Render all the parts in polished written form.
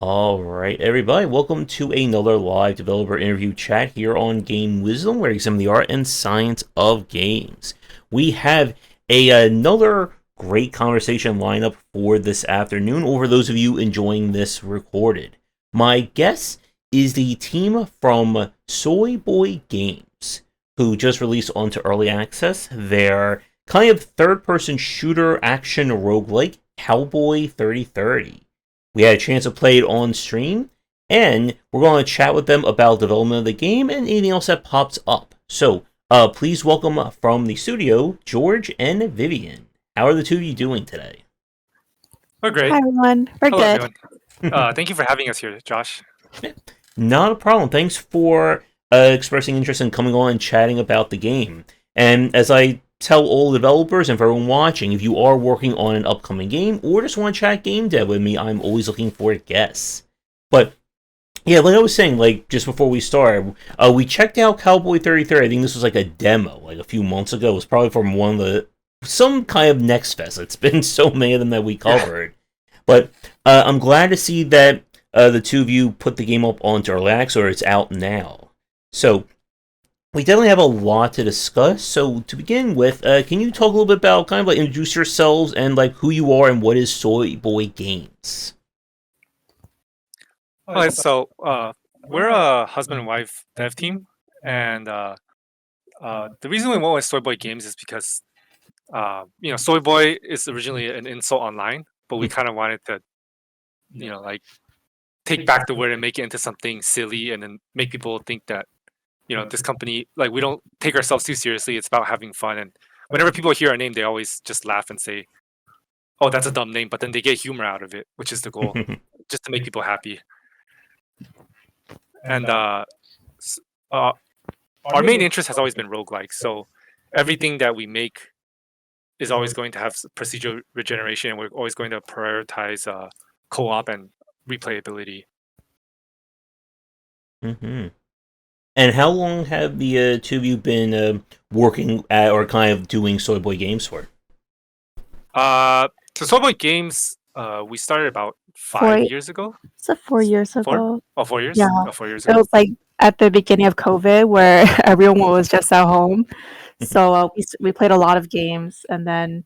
All right, everybody, welcome to another live developer interview chat here on Game Wisdom, where we examine the art and science of games. We have another great conversation lineup for this afternoon, or for those of you enjoying this recorded. My guest is the team from Soyboy Games, who just released onto early access their kind of third-person shooter action roguelike, Cowboy 3030. We had a chance to play it on stream, and we're going to chat with them about development of the game and anything else that pops up. So, please welcome from the studio, George and Vivian. How are the two of you doing today? We're great. Hi, everyone. We're Hello, good. everyone. Thank you for having us here, Josh. Not a problem. Thanks for expressing interest in coming on and chatting about the game. And as I tell all developers and for everyone watching, if you are working on an upcoming game or just want to chat game dev with me, I'm always looking for guests. But yeah, like I was saying, like just before we start, we checked out Cowboy 33. I think this was like a demo, like a few months ago. It was probably from one of some kind of Next Fest. It's been so many of them that we covered. But I'm glad to see that the two of you put the game up onto early access, or it's out now. So we definitely have a lot to discuss. So to begin with, can you talk a little bit about kind of like introduce yourselves and like who you are and what is Soyboy Games? All right, so we're a husband and wife dev team, and the reason we went with Soyboy Games is because Soyboy is originally an insult online, but we kind of wanted to, like take back the word and make it into something silly, and then make people think that this company, like, we don't take ourselves too seriously. It's about having fun, and whenever people hear our name, they always just laugh and say, "Oh, that's a dumb name," but then they get humor out of it, which is the goal, just to make people happy. And our main interest has always been roguelike. So everything that we make is always going to have procedural regeneration, and we're always going to prioritize co-op and replayability. Mm-hmm. And how long have the two of you been working at or kind of doing Soyboy Games for? So Soyboy Games, we started about 5 years ago. So 4 years ago. 4 years? Yeah. Oh, 4 years It ago. was like at the beginning of COVID where everyone was just at home. So we played a lot of games, and then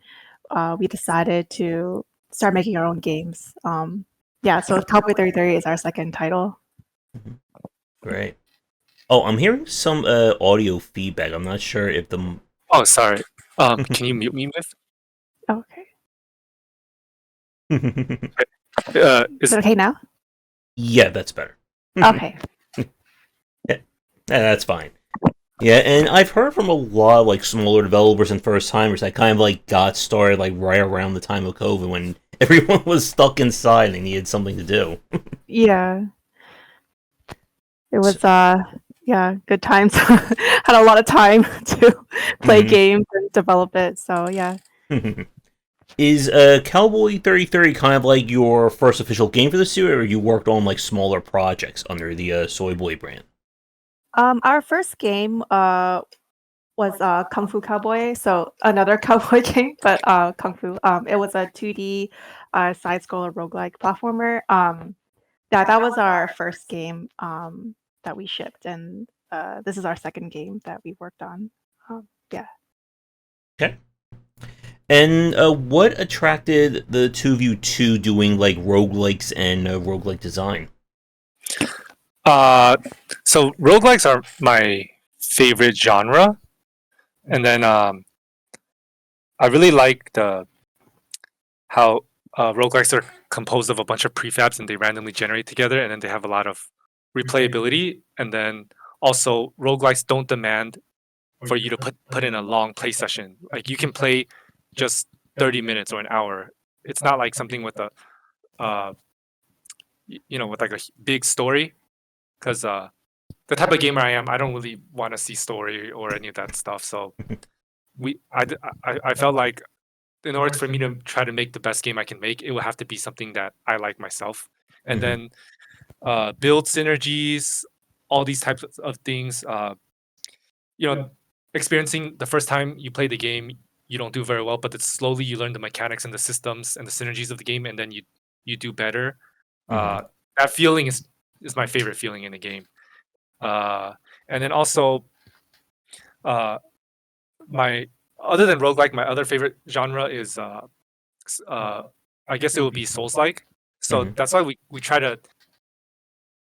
we decided to start making our own games. So Cowboy 33 is our second title. Great. Oh, I'm hearing some audio feedback. I'm not sure if the... Oh, sorry. Can you mute me, Myth? Okay. Is Is it okay now? Yeah, that's better. Okay. Yeah, that's fine. Yeah, and I've heard from a lot of like smaller developers and first timers that kind of like got started like right around the time of COVID when everyone was stuck inside and needed something to do. Yeah. It was good times. Had a lot of time to play games and develop it. So yeah. Is Cowboy 3030 kind of like your first official game for the series, or you worked on like smaller projects under the Soyboy brand? Our first game was Kung Fu Cowboy, so another cowboy game, but Kung Fu. It was a 2D side-scroller roguelike platformer. That was our first game that we shipped, and this is our second game that we worked on. Yeah. Okay. And what attracted the two of you to doing like roguelikes and roguelike design? So roguelikes are my favorite genre, and then I really like how roguelikes are composed of a bunch of prefabs and they randomly generate together, and then they have a lot of replayability. And then also roguelikes don't demand for you to put in a long play session. Like, you can play just 30 minutes or an hour. It's not like something with a with like a big story, because the type of gamer I am, I don't really want to see story or any of that stuff. So I felt like in order for me to try to make the best game I can make, it would have to be something that I like myself. And then build synergies, all these types of things. Experiencing the first time you play the game, you don't do very well, but it's slowly you learn the mechanics and the systems and the synergies of the game, and then you do better. that feeling is my favorite feeling in a game. And then also, my other than roguelike, my other favorite genre is I guess it would be Souls-like. So that's why we try to.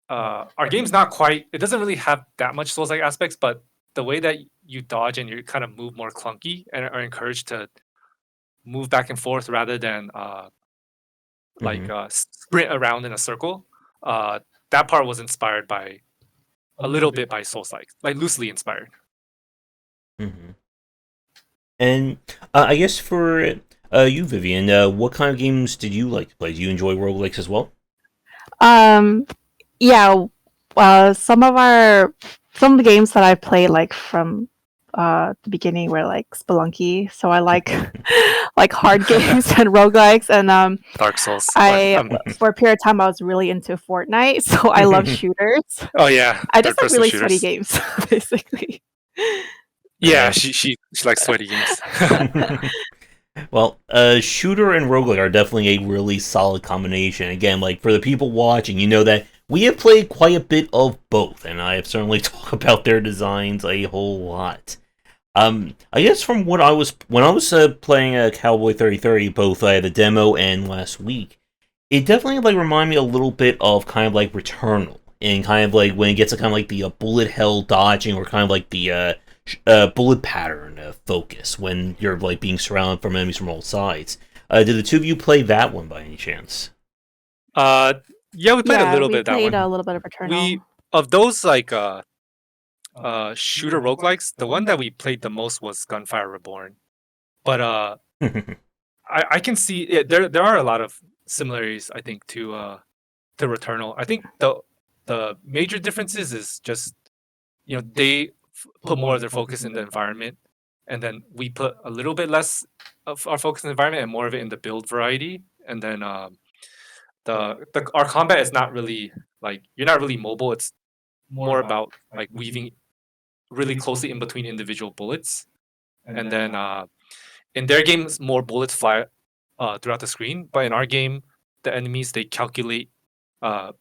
Our game's not quite. It doesn't really have that much Souls-like aspects, but the way that you dodge and you kind of move more clunky and are encouraged to move back and forth rather than sprint around in a circle. That part was inspired by a little bit by Souls-like, like loosely inspired. And I guess for you, Vivian, what kind of games did you like to play? Do you enjoy roguelikes as well? Yeah. Some of the games that I played like from the beginning were like Spelunky, so I like like hard games and roguelikes, and Dark Souls. for a period of time I was really into Fortnite, so I love shooters. Oh yeah, I just like third-person really shooters. sweaty games, basically. Yeah, she likes sweaty games. Well, shooter and roguelike are definitely a really solid combination. Again, like for the people watching, you know that we have played quite a bit of both, and I have certainly talked about their designs a whole lot. I guess from what I was when I was playing Cowboy 3030, both the demo and last week, it definitely like reminded me a little bit of kind of like Returnal, and kind of like when it gets to kind of like the bullet hell dodging, or kind of like the bullet pattern focus when you're like being surrounded from enemies from all sides. Did the two of you play that one by any chance? Yeah, we played a little bit that played one. a little bit of Returnal. Of those like shooter roguelikes, the one that we played the most was Gunfire Reborn. But I can see there are a lot of similarities, I think, to Returnal. I think the major differences is just they put more of their focus in the environment, and then we put a little bit less of our focus in the environment and more of it in the build variety. And then our combat is not really like you're not really mobile. It's more about like weaving really closely in between individual bullets, and then in their games more bullets fly throughout the screen, but in our game the enemies they calculate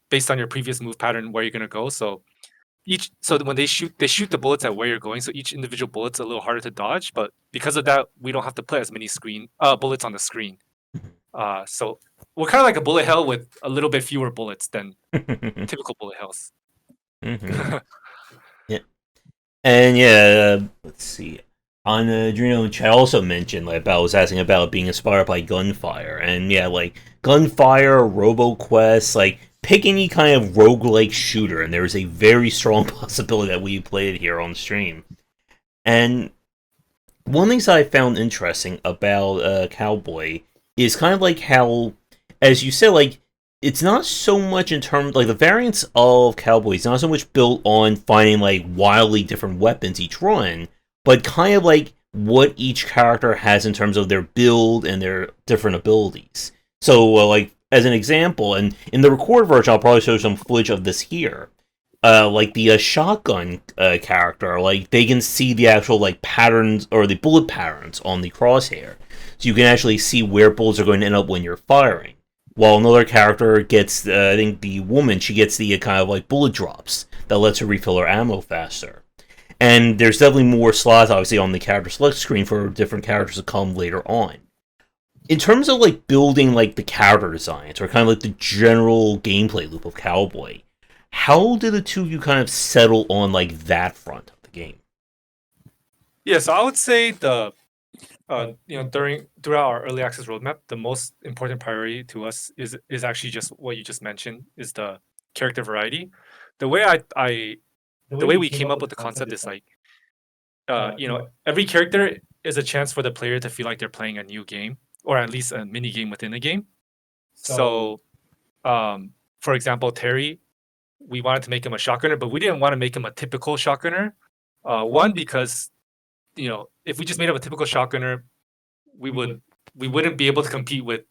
based on your previous move pattern where you're gonna go. So when they shoot the bullets at where you're going. So each individual bullet's a little harder to dodge, but because of that, we don't have to put as many bullets on the screen. So we're kind of like a bullet hell with a little bit fewer bullets than typical bullet hells. Yeah, and yeah, let's see. On Adreno chat also mentioned like about was asking about being inspired by Gunfire, and yeah, like Gunfire, RoboQuest, like pick any kind of roguelike shooter, and there is a very strong possibility that we played it here on stream. And one of the things I found interesting about Cowboy is kind of like how, as you said, like it's not so much in terms like the variants of Cowboy is not so much built on finding like wildly different weapons each run, but kind of like what each character has in terms of their build and their different abilities. So, like as an example, and in the record version, I'll probably show some footage of this here. Like the shotgun character, like they can see the actual like patterns or the bullet patterns on the crosshair, so you can actually see where bullets are going to end up when you're firing. While another character gets, I think the woman, she gets the kind of like bullet drops that lets her refill her ammo faster. And there's definitely more slots, obviously, on the character select screen for different characters to come later on. In terms of like building like the character designs or kind of like the general gameplay loop of Cowboy, how did the two of you kind of settle on like that front of the game? Yeah, so I would say throughout our early access roadmap, the most important priority to us is actually just what you just mentioned, is the character variety. The way the way we came up with the concept is like every character is a chance for the player to feel like they're playing a new game, or at least a mini game within a game. So for example, Terry, we wanted to make him a shotgunner, but we didn't want to make him a typical shotgunner. One, because if we just made him a typical shotgunner, we wouldn't be able to compete with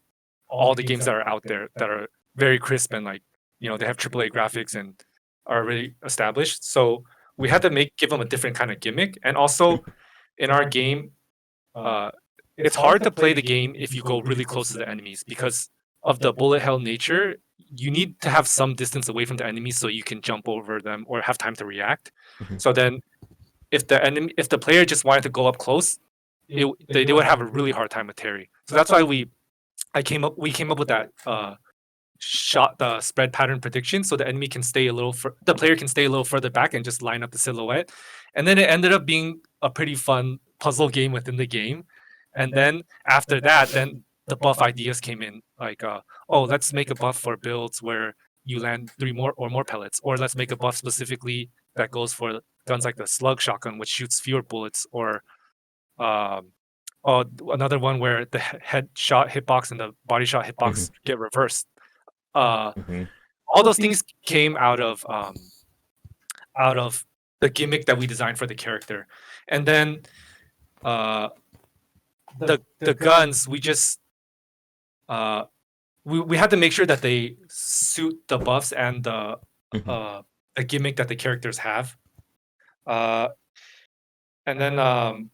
all the games that are out there that are very crisp and like they have AAA graphics and are really established. So we had to give them a different kind of gimmick. And also in our game, it's hard to play the game if you go really close to the enemies because of the bullet hell nature. you need to have some distance away from the enemy so you can jump over them or have time to react. Mhm. So then, if the player just wanted to go up close, they would have a really hard time with Terry. So that's why we came up with that the spread pattern prediction, so the enemy can stay the player can stay a little further back and just line up the silhouette. And then it ended up being a pretty fun puzzle game within the game. And then after that, then the buff ideas came in, like oh, let's make a buff for builds where you land 3 more pellets, or let's make a buff specifically that goes for guns like the slug shotgun, which shoots fewer bullets, or um another one where the headshot hitbox and the body shot hitbox get reversed. Mhm. All those things came out of the gimmick that we designed for the character. And then the guns, we just we had to make sure that they suit the buffs and the gimmick that the characters have. And then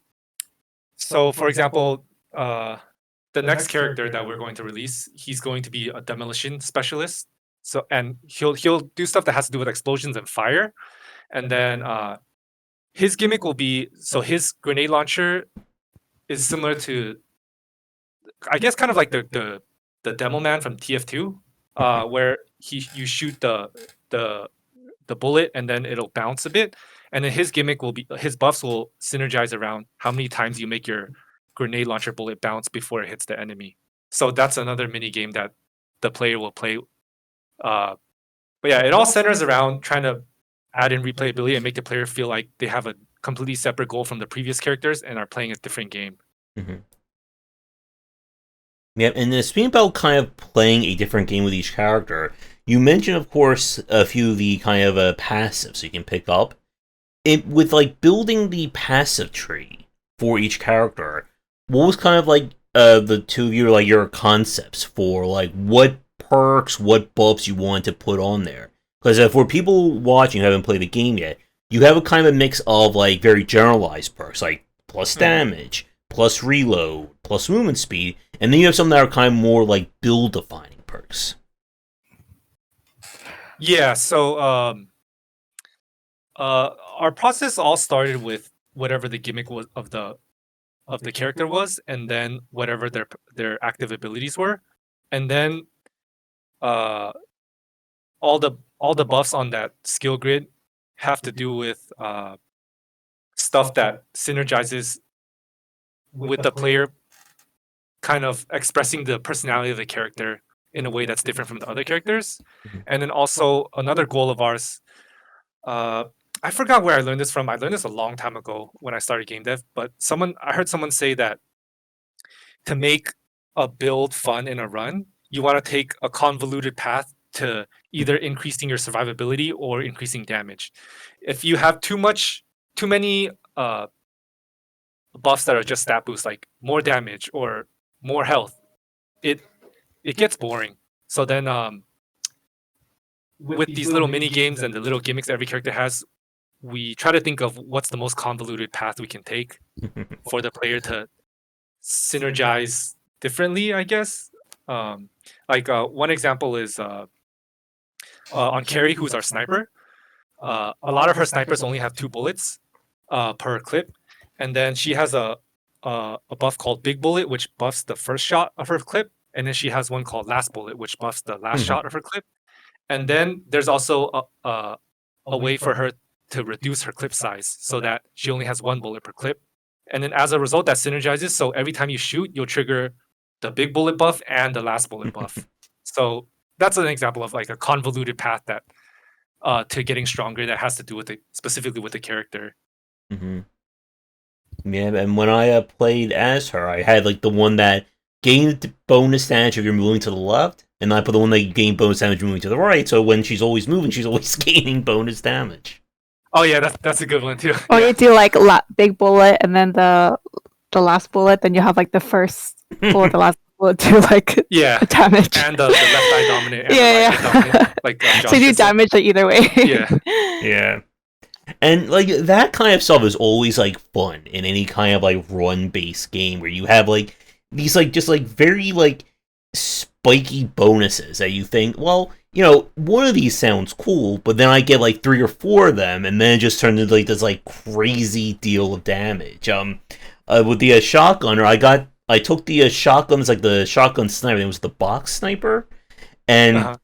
so for example, the next character that we're going to release, he's going to be a demolition specialist. So, and he'll do stuff that has to do with explosions and fire. And then his gimmick will be, so his grenade launcher is similar to, I guess, kind of like the Demo Man from TF2, where you shoot the bullet and then it'll bounce a bit. And then his gimmick will be, his buffs will synergize around how many times you make your grenade launcher bullet bounce before it hits the enemy. So that's another mini game that the player will play. But yeah, it all centers around trying to add in replayability and make the player feel like they have a completely separate goal from the previous characters and are playing a different game. Mm-hmm. Yeah, and speaking about kind of playing a different game with each character, you mentioned, of course, a few of the kind of passives you can pick up. With like building the passive tree for each character, what was kind of like the two of you, like your concepts for like what perks, what buffs you want to put on there? Because for people watching who haven't played the game yet, you have a kind of mix of like very generalized perks, like plus damage, plus reload, plus movement speed, and then you have some that are kind of more like build-defining perks. Yeah, so our process all started with whatever the gimmick was of the character was, and then whatever their active abilities were, and then all the buffs on that skill grid have to do with stuff that synergizes with the player kind of expressing the personality of the character in a way that's different from the other characters. And then also another goal of ours, I forgot where I learned this from. I learned this a long time ago when I started game dev, but I heard someone say that to make a build fun in a run, you want to take a convoluted path to either increasing your survivability or increasing damage. If you have too many buffs that are just stat boosts, like more damage or more health, it gets boring. So then with these little mini games and the little gimmicks every character has, we try to think of what's the most convoluted path we can take for the player to synergize differently, I guess. One example is on Carrie, who's our sniper. A lot of her snipers only have 2 bullets per clip, and then she has a buff called Big Bullet, which buffs the first shot of her clip, and then she has one called Last Bullet, which buffs the last shot of her clip. And then there's also a way for her to reduce her clip size so that she only has 1 bullet per clip. And then as a result, that synergizes. So every time you shoot, you'll trigger the Big Bullet buff and the Last Bullet buff. So that's an example of like a convoluted path that to getting stronger that has to do with specifically with the character. Mm-hmm. Yeah, and when I played as her, I had like the one that gained bonus damage if you're moving to the left, and I put the one that gained bonus damage moving to the right. So when she's always moving, she's always gaining bonus damage. Oh yeah, that's a good one too. Or you do like Big Bullet and then the Last Bullet, then you have like the first bullet, the last bullet do like damage. And the left eye dominant. And yeah. The right eye dominant, like so you do damage like either way. Yeah. And like that kind of stuff is always like fun in any kind of like run-based game where you have like these like just like very like spiky bonuses that you think, well, you know, one of these sounds cool, but then I get like 3 or 4 of them, and then it just turns into like this like crazy deal of damage. With the shotgunner, I took the shotguns, like the shotgun sniper. It was the box sniper, and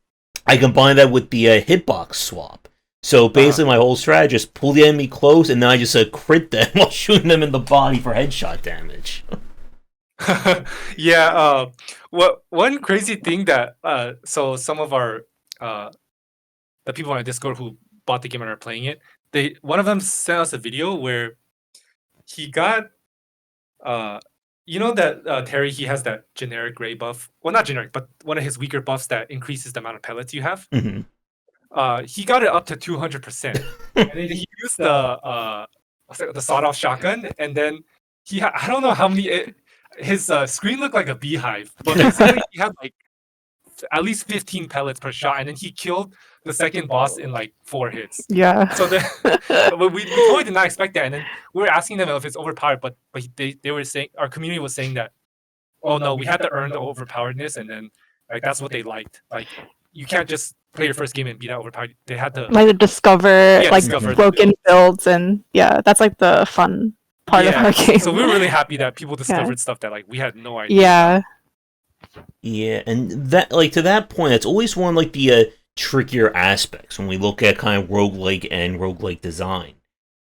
I combined that with the hitbox swap. So basically, my whole strategy is pull the enemy close, and then I just crit them while shooting them in the body for headshot damage. Yeah. What one crazy thing that so some of our the people on our Discord who bought the game and are playing it, one of them sent us a video where he got you know that Terry, he has that generic gray buff. Well, not generic, but one of his weaker buffs that increases the amount of pellets you have. Mhm. He got it up to 200%, and then he used the sawed-off shotgun, and then I don't know how many. His screen looked like a beehive, but basically he had like at least 15 pellets per shot, and then he killed the second boss in like 4 hits. Yeah. So we totally did not expect that, and then we were asking them if it's overpowered, but they were saying, our community was saying that, oh no, we had to earn the overpoweredness, and then like that's what they liked. Like you can't just play your first game and be that overpowered. They had to Like to discover discover broken builds, and that's like the fun part of our game. So we were really happy that people discovered stuff that like we had no idea. Yeah. Yeah, and that, like, to that point, that's always one of like the trickier aspects when we look at kind of roguelike and roguelike design.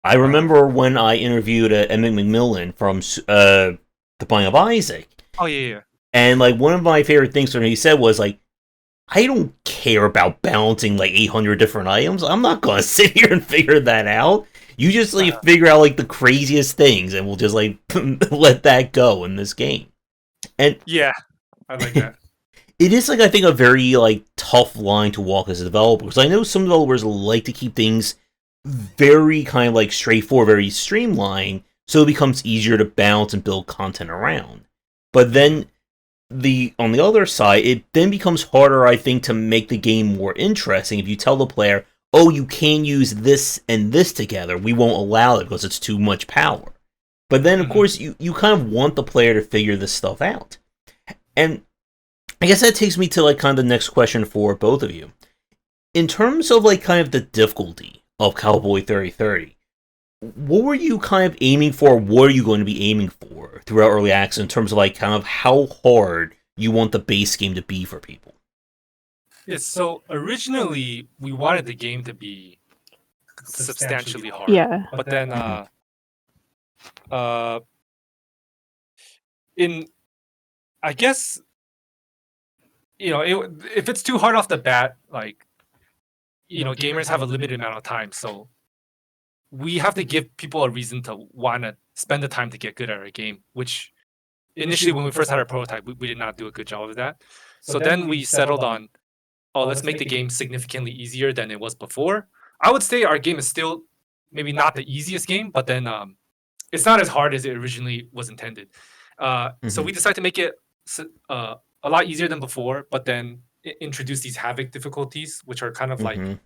I remember when I interviewed Emmett McMillan from The Binding of Isaac. Oh yeah. And like one of my favorite things from him he said was like, I don't care about balancing like 800 different items. I'm not gonna sit here and figure that out. You just like figure out like the craziest things, and we'll just like let that go in this game. And yeah, I like that. It is like, I think, a very like tough line to walk as a developer, because I know some developers like to keep things very kind of like straightforward, very streamlined, so it becomes easier to balance and build content around. But then on the other side, it then becomes harder, I think, to make the game more interesting if you tell the player, oh, you can use this and this together, we won't allow it because it's too much power. But then, of course, you kind of want the player to figure this stuff out. And I guess that takes me to like kind of the next question for both of you. In terms of like kind of the difficulty of Cowboy 3030, what were you kind of aiming for? What are you going to be aiming for throughout early access in terms of like kind of how hard you want the base game to be for people? Yes, so originally we wanted the game to be substantially hard. Yeah. But then I guess, you know, if it's too hard off the bat, like, you know, gamers have a limited amount of time, so we have to give people a reason to want to spend the time to get good at our game, which initially when we first had our prototype, we did not do a good job of that. So then we settled on, let's make the game significantly easier than it was before. I would say our game is still maybe not the easiest game, but then it's not as hard as it originally was intended. So we decided to make it a lot easier than before, but then introduce these Havoc difficulties, which are kind of like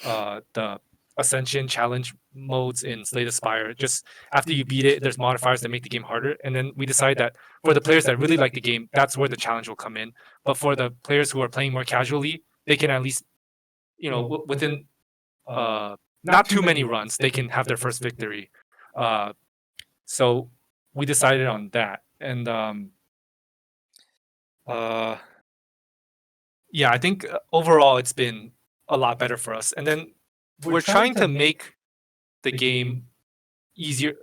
the Ascension challenge modes in Slay the Spire. Just after you beat it, there's modifiers that make the game harder. And then we decide that for the players that really like the game, that's where the challenge will come in. But for the players who are playing more casually, they can at least, you know, within not too many runs, they can have their first victory. So we decided on that. And yeah, I think overall it's been a lot better for us. And then we're trying to make the game easier.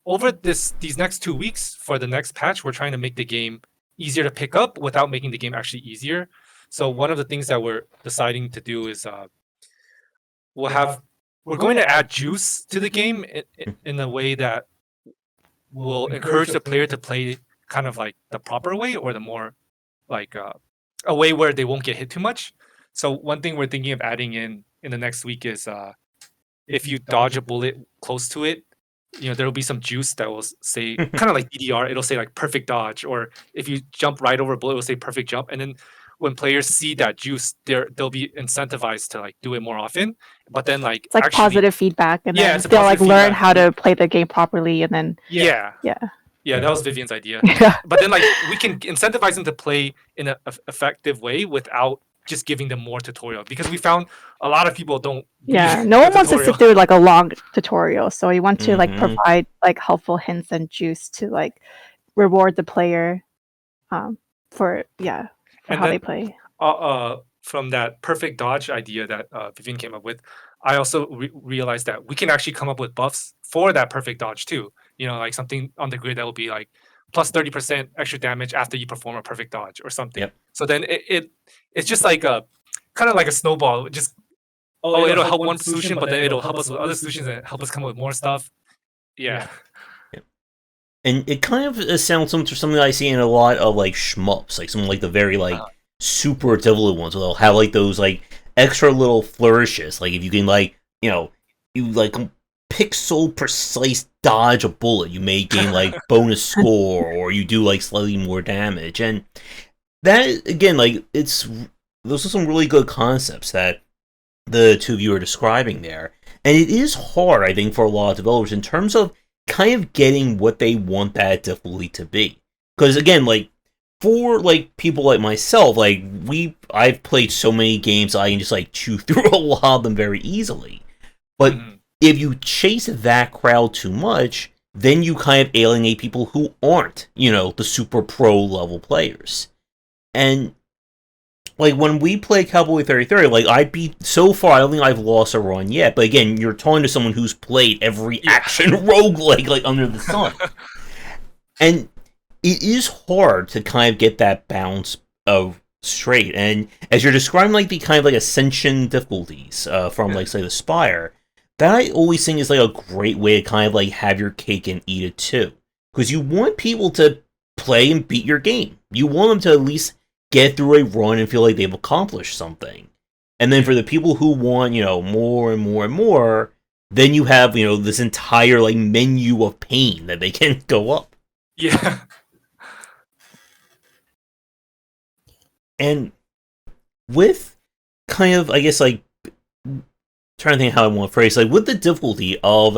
Over these next 2 weeks for the next patch, we're trying to make the game easier to pick up without making the game actually easier. So one of the things that we're deciding to do is we're going to add juice to the game in a way that will encourage the player to play kind of like the proper way, or the more like a way where they won't get hit too much. So one thing we're thinking of adding in the next week is if you dodge a bullet close to it, you know, there will be some juice that will say kind of like DDR. It'll say like perfect dodge, or if you jump right over a bullet, it'll say perfect jump. And then when players see that juice, they'll be incentivized to like do it more often. But then like it's like actually, positive feedback, and then it's a they'll like positive learn feedback. how to play the game properly, and then Yeah. Yeah, that was Vivian's idea. Yeah. But then, like, we can incentivize them to play in an effective way without just giving them more tutorial, because we found a lot of people don't Yeah, read no the one wants to tutorial. sit through like a long tutorial, so you want to like Mhm. provide like helpful hints and juice to like reward the player for And how they then play. from that perfect dodge idea that Vivian came up with, I also realized that we can actually come up with buffs for that perfect dodge too. You know, like something on the grid that will be like plus 30% extra damage after you perform a perfect dodge or something. Yep. So then it's just like a kind of like a snowball. Just it'll help one solution, but then it'll help us with other solutions and help us come up with more stuff. Yeah. And it kind of sounds similar to something I see in a lot of like shmups, like some like the very like super difficult ones. Where they'll have like those like extra little flourishes. Like if you can like you like pixel precise dodge a bullet, you may gain like bonus score, or you do like slightly more damage. And that again, like those are some really good concepts that the two of you are describing there. And it is hard, I think, for a lot of developers in terms of kind of getting what they want that difficulty to be. Because again, like for like people like myself, like I've played so many games I can just like chew through a lot of them very easily. But if you chase that crowd too much, then you kind of alienate people who aren't, the super pro level players. And like when we play Cowboy 3030, like so far I don't think I've lost a run yet. But again, you're talking to someone who's played every action roguelike like under the sun. And it is hard to kind of get that balance of straight. And as you're describing like the kind of like ascension difficulties from like say the Spire, that I always think is like a great way to kind of like have your cake and eat it too. Because you want people to play and beat your game. You want them to at least get through a run and feel like they've accomplished something. And then for the people who want, more and more and more, then you have, this entire like menu of pain that they can go up. Yeah. And with kind of, I guess, like, trying to think how I want to phrase, like, with the difficulty of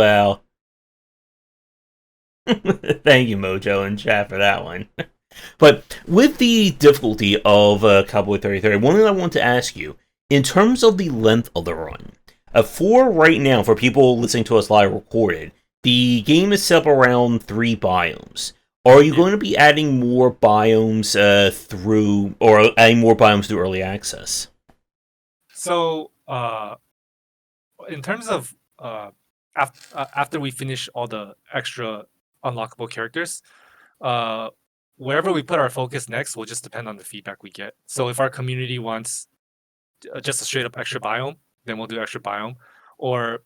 thank you, Mojo, and chat for that one. But with the difficulty of Cowboy 3030, one thing I want to ask you, in terms of the length of the run, for right now, for people listening to us live recorded, the game is set up around 3 biomes. Are you going to be adding more biomes through early access? So, in terms of after we finish all the extra unlockable characters, wherever we put our focus next will just depend on the feedback we get. So if our community wants just a straight up extra biome, then we'll do extra biome. Or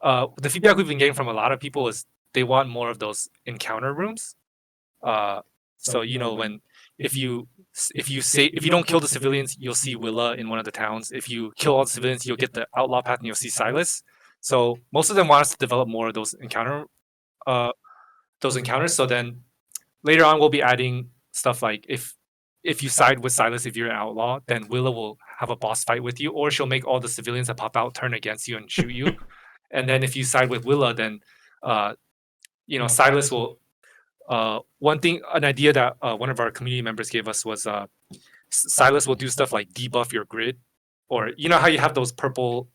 the feedback we've been getting from a lot of people is they want more of those encounter rooms. So when if you don't kill the civilians, you'll see Willa in one of the towns. If you kill all the civilians, you'll get the outlaw path and you'll see Silas. So most of them want us to develop more of those encounters. So then later on we'll be adding stuff like if you side with Silas, if you're an outlaw, then Willa will have a boss fight with you, or she'll make all the civilians that pop out turn against you and shoot you. And then if you side with Willa, then Silas will. An idea that one of our community members gave us was Silas will do stuff like debuff your grid, or how you have those purple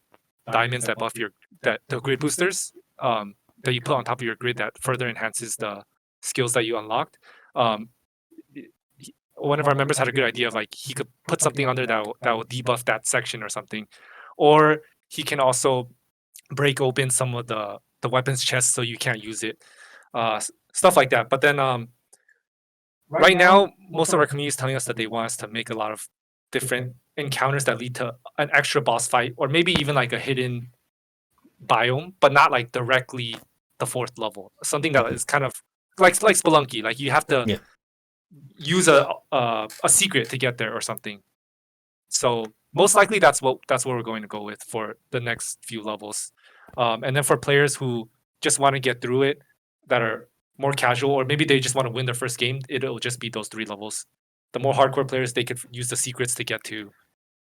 diamonds that buff the grid boosters that you put on top of your grid that further enhances the skills that you unlocked. One of our members had a good idea of like he could put something under that will debuff that section or something, or he can also break open some of the weapons chests so you can't use it. Stuff like that. But then right now, most of our community is telling us that they want us to make a lot of different encounters that lead to an extra boss fight, or maybe even like a hidden biome, but not like directly the 4th level. Something that is kind of like Spelunky. Like you have to use a secret to get there or something. So most likely that's what we're going to go with for the next few levels. And then for players who just want to get through it, that are more casual, or maybe they just want to win their first game, it'll just be those 3 levels. The more hardcore players, they could use the secrets to get to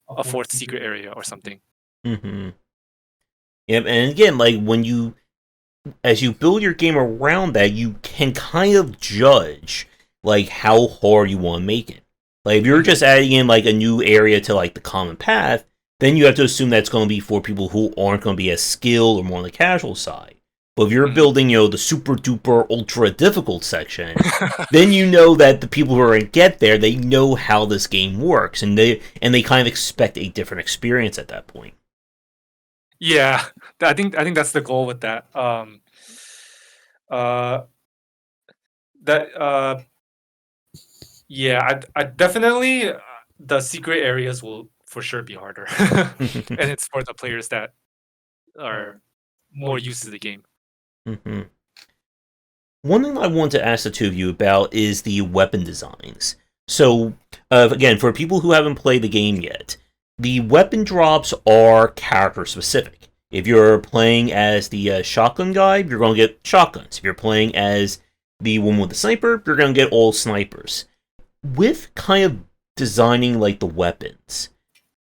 a 4th secret area or something. Mm-hmm. Yep, and again, like when you as you build your game around that, you can kind of judge like how hard you want to make it. Like if you're just adding in like a new area to like the common path, then you have to assume that's going to be for people who aren't going to be as skilled or more on the casual side. But if you're building, the super duper ultra difficult section, then you know that the people who are going to get there, they know how this game works, and they kind of expect a different experience at that point. Yeah, I think that's the goal with that. Yeah, I definitely the secret areas will for sure be harder, and it's for the players that are more used to the game. Mm-hmm. One thing I want to ask the two of you about is the weapon designs. So, again, for people who haven't played the game yet, the weapon drops are character specific. If you're playing as the shotgun guy, you're going to get shotguns. If you're playing as the one with the sniper, you're going to get all snipers. With kind of designing like the weapons,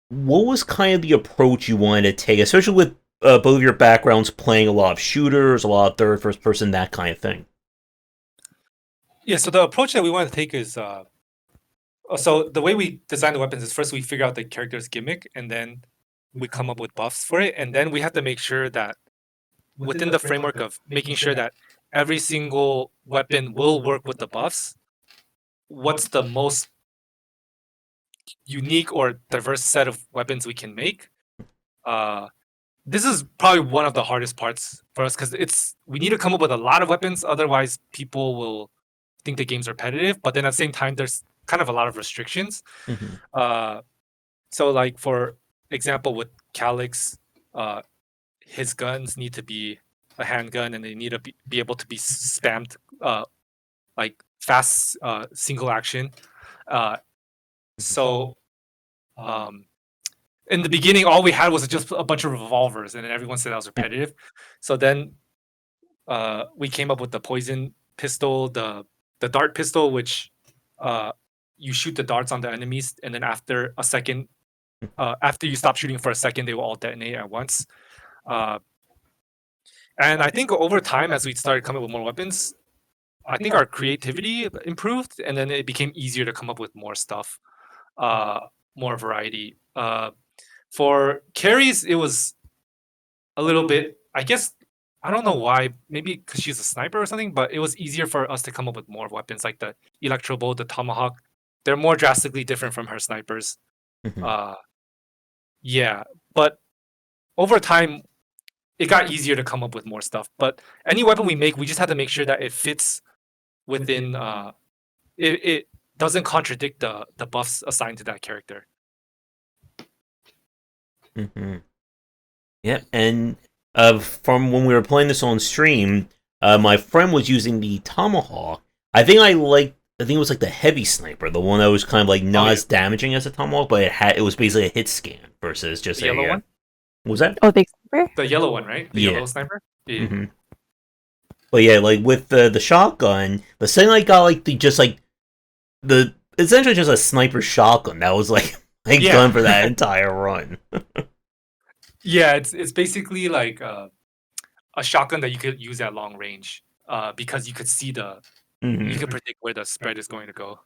what was kind of the approach you wanted to take, especially with both of your backgrounds playing a lot of shooters, a lot of third, first person, that kind of thing? Yeah, so the approach that we want to take is so the way we design the weapons is first we figure out the character's gimmick, and then we come up with buffs for it, and then we have to make sure that within the framework of making sure that every single weapon will work with the buffs, what's the most unique or diverse set of weapons we can make. This is probably one of the hardest parts for us because we need to come up with a lot of weapons, otherwise people will think the game's repetitive. But then at the same time, there's kind of a lot of restrictions. So like for example, with Calyx, his guns need to be a handgun and they need to be able to be spammed like fast single action. So in the beginning, all we had was just a bunch of revolvers, and then everyone said that was repetitive. So then we came up with the poison pistol, the dart pistol, which you shoot the darts on the enemies, and then after a second, after you stop shooting for a second, they will all detonate at once. And I think over time, as we started coming up with more weapons, I think our creativity improved, and then it became easier to come up with more stuff, more variety. For carries, it was a little bit, I guess, I don't know why, maybe because she's a sniper or something, but it was easier for us to come up with more weapons like the electro bow, the tomahawk. They're more drastically different from her snipers. Yeah, but over time, it got easier to come up with more stuff. But any weapon we make, we just have to make sure that it fits within, it doesn't contradict the buffs assigned to that character. Yep, and from when we were playing this on stream, my friend was using the tomahawk. I think it was like the heavy sniper, the one that was kind of like not as damaging as a tomahawk, but it was basically a hit scan versus just the yellow one. What was that? Oh, the sniper? The yellow one, right? The yellow sniper. Yeah. But yeah, like with the shotgun, the second I got like the essentially just a sniper shotgun that was like gun for that entire run. Yeah, it's basically like a shotgun that you could use at long range, because you could see you could predict where the spread is going to go.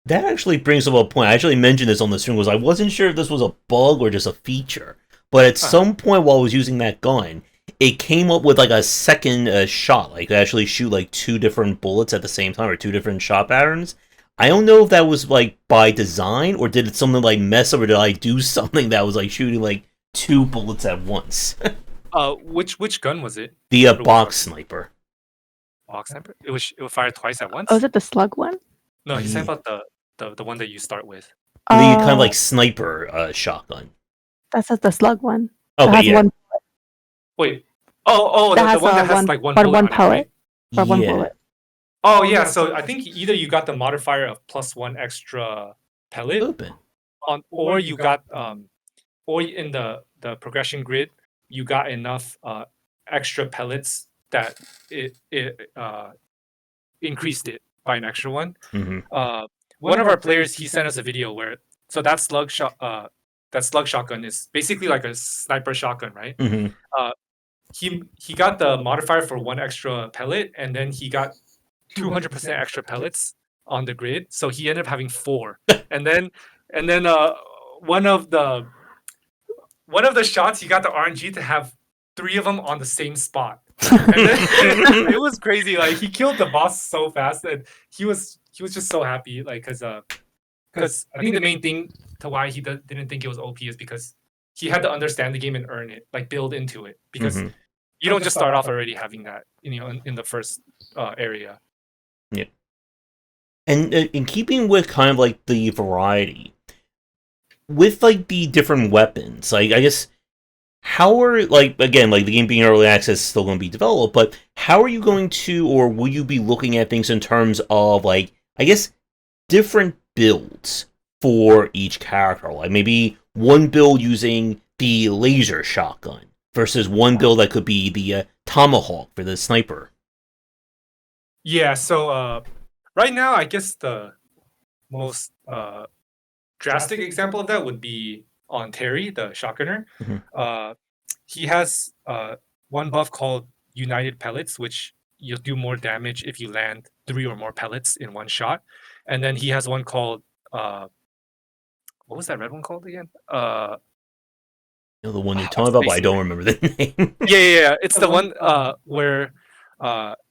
That actually brings up a point. I actually mentioned this on the stream, was I wasn't sure if this was a bug or just a feature. But at some point while I was using that gun, it came up with like a second shot. Like actually shoot like two different bullets at the same time, or two different shot patterns. I don't know if that was like by design, or did it something like mess up, or did I do something that was like shooting like two bullets at once? Which gun was it? The box sniper. Box sniper? It would fire twice at once? Oh, is it the slug one? No, he's talking about the one that you start with. The kind of like sniper shotgun. That's the slug one. Okay, yeah. Wait. Oh, the one that has like one bullet on it, right? Or one bullet. Oh yeah, so I think either you got the modifier of +1 extra pellet, or you got or in the progression grid, you got enough extra pellets that it increased it by an extra one. One of our players, he sent us a video where that slug shotgun is basically like a sniper shotgun, right? he got the modifier for 1 extra pellet, and then he got 200% extra pellets on the grid. So he ended up having 4. and then one of the shots he got the RNG to have 3 of them on the same spot. And then it was crazy. Like he killed the boss so fast, and he was just so happy. Like because I think the main thing to why he didn't think it was OP is because he had to understand the game and earn it, like build into it. Because you don't just start off already having that, in the first area. Yeah. And in keeping with kind of like the variety, with like the different weapons, like I guess how are, like, again, like the game being early access is still going to be developed, but how are you going to, or will you be looking at things in terms of, like, I guess, different builds for each character? Like maybe one build using the laser shotgun versus one build that could be the tomahawk for the sniper. Yeah, so right now, I guess the most drastic example of that would be on Terry, the shotgunner. He has one buff called United Pellets, which you'll do more damage if you land 3 or more pellets in one shot. And then he has one called what was that red one called again? The one you're talking about, but I don't remember the name. Yeah. It's the one where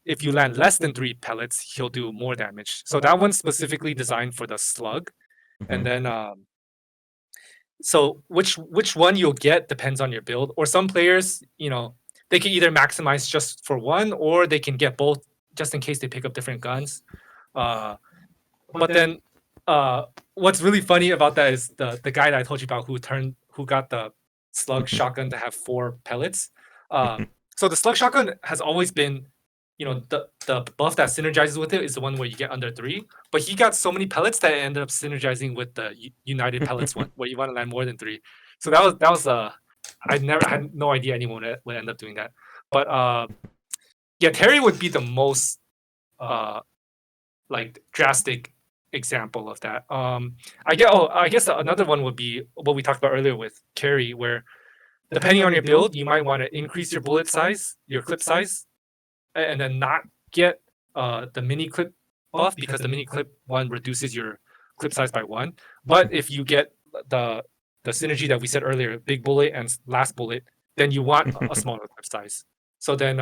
if you land less than 3 pellets, he'll do more damage. So that one's specifically designed for the slug. And then so which one you'll get depends on your build. Or some players, they can either maximize just for one, or they can get both just in case they pick up different guns. But then what's really funny about that is the guy that I told you about who got the slug shotgun to have 4 pellets. So the slug shotgun has always been, the buff that synergizes with it is the one where you get under 3. But he got so many pellets that it ended up synergizing with the United Pellets one, where you want to land more than 3. So that was I had no idea anyone would end up doing that. But yeah, Terry would be the most like drastic example of that. I guess another one would be what we talked about earlier with Carry, where depending on your build, you might want to increase your bullet size, your clip size, and then not get the mini clip buff, because the mini clip one reduces your clip size by 1. But if you get the synergy that we said earlier, big bullet and last bullet, then you want a smaller clip size. So then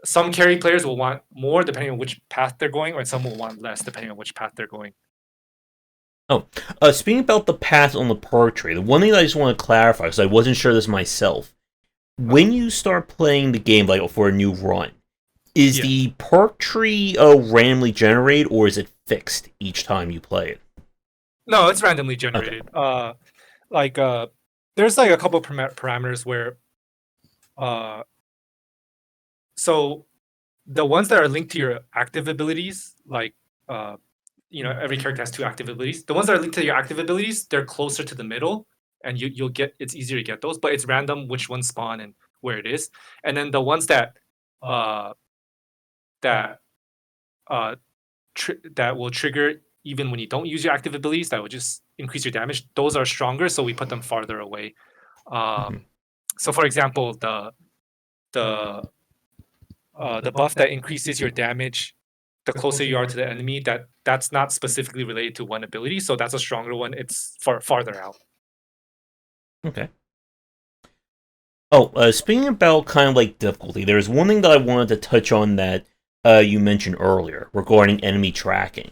some carry players will want more depending on which path they're going, or some will want less depending on which path they're going. Speaking about the path on the perk tree, the one thing I just want to clarify, because I wasn't sure this myself, when you start playing the game, like for a new run, is the perk tree randomly generated, or is it fixed each time you play it? No, it's randomly generated. Okay. There's like a couple parameters where so the ones that are linked to your active abilities, like every character has 2 active abilities. The ones that are linked to your active abilities, they're closer to the middle, and you'll get, it's easier to get those, but it's random which ones spawn and where it is. And then the ones that that will trigger even when you don't use your active abilities, that will just increase your damage, those are stronger, so we put them farther away. So for example, the buff that increases your damage the closer you are to the enemy, that's not specifically related to one ability, so that's a stronger one. It's farther out. Okay. Speaking about kind of like difficulty, there's one thing that I wanted to touch on that you mentioned earlier regarding enemy tracking.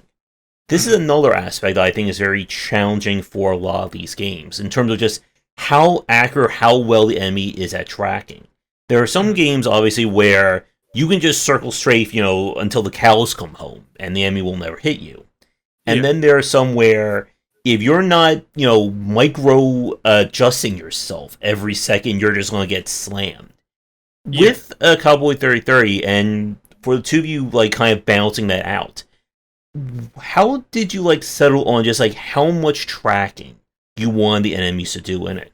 This is another aspect that I think is very challenging for a lot of these games, in terms of just how accurate, how well the enemy is at tracking. There are some games, obviously, where you can just circle strafe, until the cows come home, and the enemy will never hit you. And then there are some where, if you're not, micro adjusting yourself every second, you're just going to get slammed. With Cowboy 3030, and for the two of you, like, kind of balancing that out, how did you, settle on just, how much tracking you want the enemies to do in it?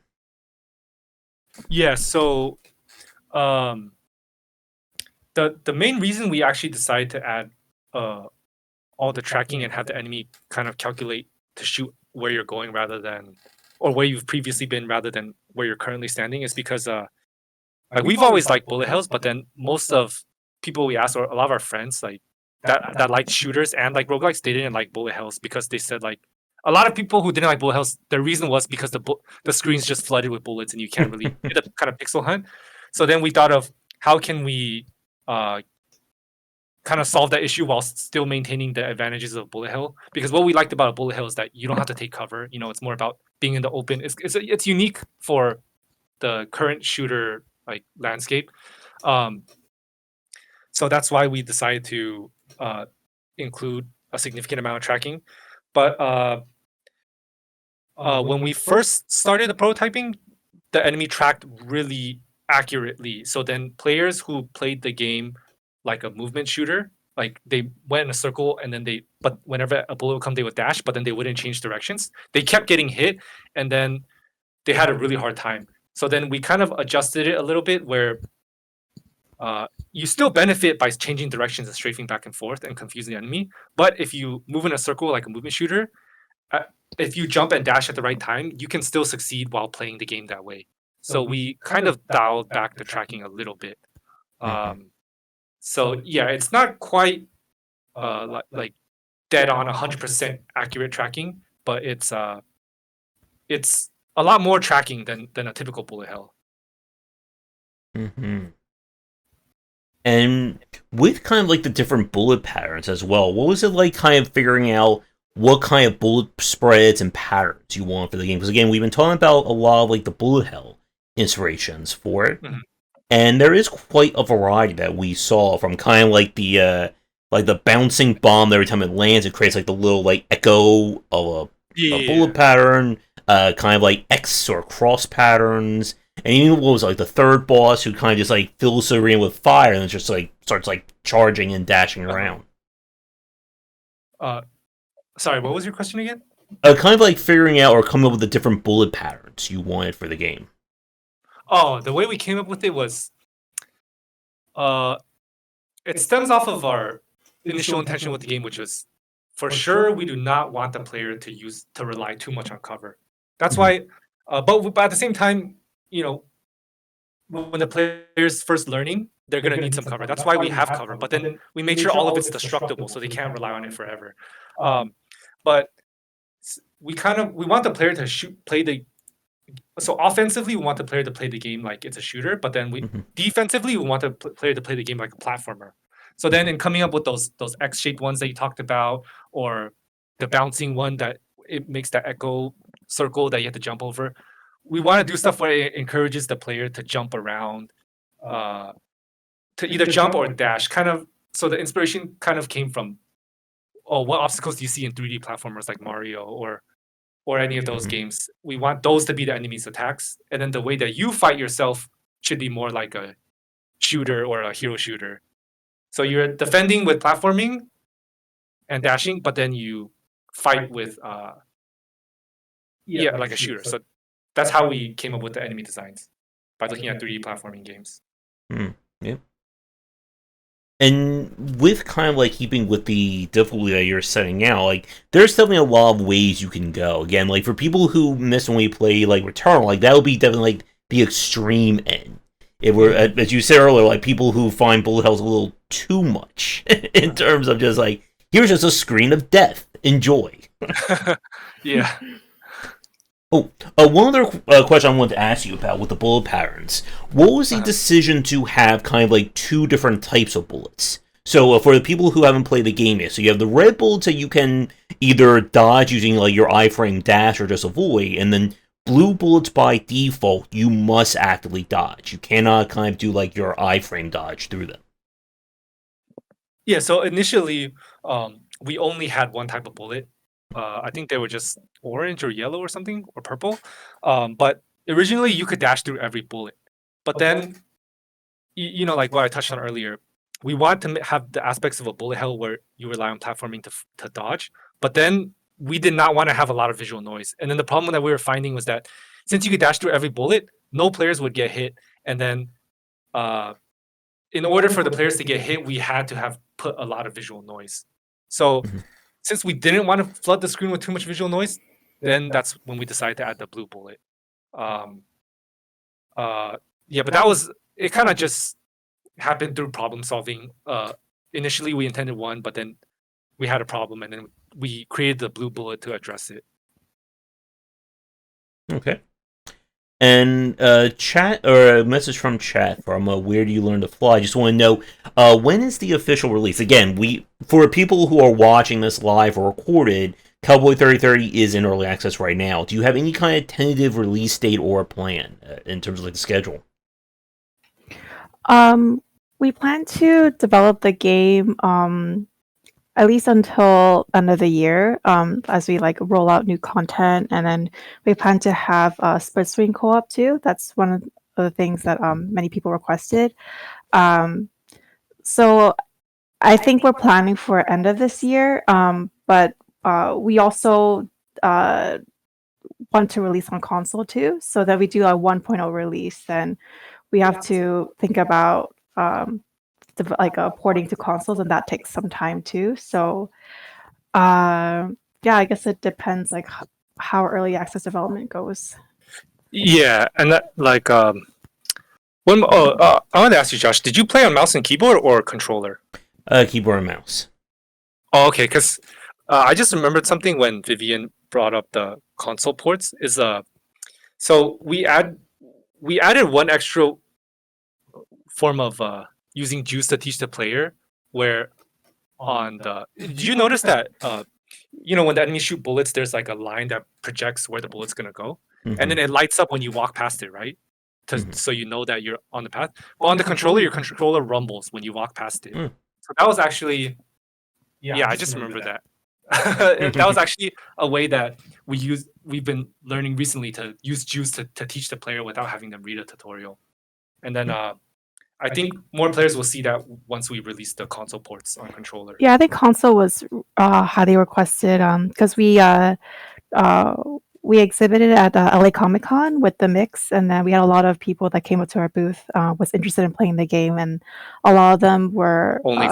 Yeah, so the main reason we actually decided to add all the tracking and have the enemy kind of calculate to shoot where you're going rather than, or where you've previously been rather than where you're currently standing, is because Like we've always liked bullet hells, but then most of people we asked, or a lot of our friends, like that liked shooters and like roguelikes, they didn't like bullet hells because they said like a lot of people who didn't like bullet hells, their reason was because the screen's just flooded with bullets and you can't really get a kind of pixel hunt. So then we thought of how can we kind of solve that issue while still maintaining the advantages of bullet hell. Because what we liked about a bullet hell is that you don't have to take cover. You know, it's more about being in the open. It's unique for the current shooter like landscape. So that's why we decided to include a significant amount of tracking. But when we first started the prototyping, the enemy tracked really accurately. So then players who played the game like a movement shooter, like they went in a circle and then but whenever a bullet would come, they would dash, but then they wouldn't change directions. They kept getting hit and then they had a really hard time. So then we kind of adjusted it a little bit where you still benefit by changing directions and strafing back and forth and confusing the enemy. But if you move in a circle like a movement shooter, if you jump and dash at the right time, you can still succeed while playing the game that way. So we kind of dialed back the tracking a little bit. So yeah, it's not quite like dead on 100% accurate tracking, but it's a lot more tracking than a typical bullet hell. And with kind of like the different bullet patterns as well, what was it like kind of figuring out what kind of bullet spreads and patterns you want for the game? Because again, we've been talking about a lot of like the bullet hell inspirations for it. And there is quite a variety that we saw, from kind of like the bouncing bomb that every time it lands, it creates like the little like echo of a bullet pattern, kind of like X or cross patterns, and even what was like the third boss who kind of just like fills the arena with fire and then just like starts like charging and dashing around. Sorry, what was your question again? Kind of like figuring out or coming up with the different bullet patterns you wanted for the game. Oh, the way we came up with it was, it stems off of our initial intention with the game, which was, for sure, we do not want the player to rely too much on cover. That's why, but at the same time, you know, when the player's first learning, they're gonna need some cover. That's why we have cover. But then we make sure all of it's destructible, so they can't rely on it forever. But we want the player to so offensively, we want the player to play the game like it's a shooter, but then defensively, we want the player to play the game like a platformer. So then in coming up with those X-shaped ones that you talked about, or the bouncing one that it makes that echo circle that you have to jump over, we want to do stuff where it encourages the player to jump around, to either jump or dash. Kind of, so the inspiration kind of came from, what obstacles do you see in 3D platformers like Mario or any of those games? We want those to be the enemy's attacks, and then the way that you fight yourself should be more like a shooter or a hero shooter. So you're defending with platforming and dashing, but then you fight with like a shooter. So that's how we came up with the enemy designs, by looking at 3D platforming games. Yeah. And with kind of like keeping with the difficulty that you're setting out, like there's definitely a lot of ways you can go. Again, like for people who miss when we play like Returnal, like that would be definitely like the extreme end. If we're, as you said earlier, like people who find bullet hells a little too much in terms of just like, here's just a screen of death. Enjoy. Yeah. Oh, one other question I wanted to ask you about with the bullet patterns. What was the decision to have kind of like two different types of bullets? So for the people who haven't played the game yet, so you have the red bullets that you can either dodge using like your iframe dash or just avoid, and then blue bullets by default you must actively dodge. You cannot kind of do like your iframe dodge through them. Yeah, so initially, we only had one type of bullet. I think they were just orange or yellow or something, or purple. But originally, you could dash through every bullet. But then, you know, like what I touched on earlier, we want to have the aspects of a bullet hell where you rely on platforming to dodge. But then we did not want to have a lot of visual noise. And then the problem that we were finding was that since you could dash through every bullet, no players would get hit. And then in order for the players to get hit, we had to have put a lot of visual noise. So since we didn't want to flood the screen with too much visual noise, then that's when we decided to add the blue bullet. Yeah, but that was it kind of just happened through problem solving. Initially, we intended one, but then we had a problem, and then we created the blue bullet to address it. Okay. And chat or a message from chat from Where Do You Learn to Fly? I just want to know when is the official release? Again, for people who are watching this live or recorded, Cowboy 3030 is in early access right now. Do you have any kind of tentative release date or plan in terms of like the schedule? We plan to develop the game at least until end of the year, as we like roll out new content, and then we plan to have split screen co-op too. That's one of the things that many people requested. So I think we're planning for end of this year, but we also want to release on console too, so that we do a 1.0 release. Then we have to think about porting to consoles, and that takes some time too. So yeah, I guess it depends like how early access development goes. Yeah, and that like I want to ask you, Josh, did you play on mouse and keyboard or controller? Keyboard and mouse. Oh, okay, because I just remembered something when Vivian brought up the console ports. So we added one extra form of using juice to teach the player, where did you notice that when the enemies shoot bullets, there's like a line that projects where the bullet's gonna go, and then it lights up when you walk past it, right? So you know that you're on the path. But on the controller, your controller rumbles when you walk past it. So that was actually, yeah, I just remembered that. That was actually a way that we've been learning recently to use juice to teach the player without having them read a tutorial. And then I think more players will see that once we release the console ports on controller. Yeah, I think console was highly requested because we exhibited at LA Comic Con with the mix, and then we had a lot of people that came up to our booth was interested in playing the game, and a lot of them were Only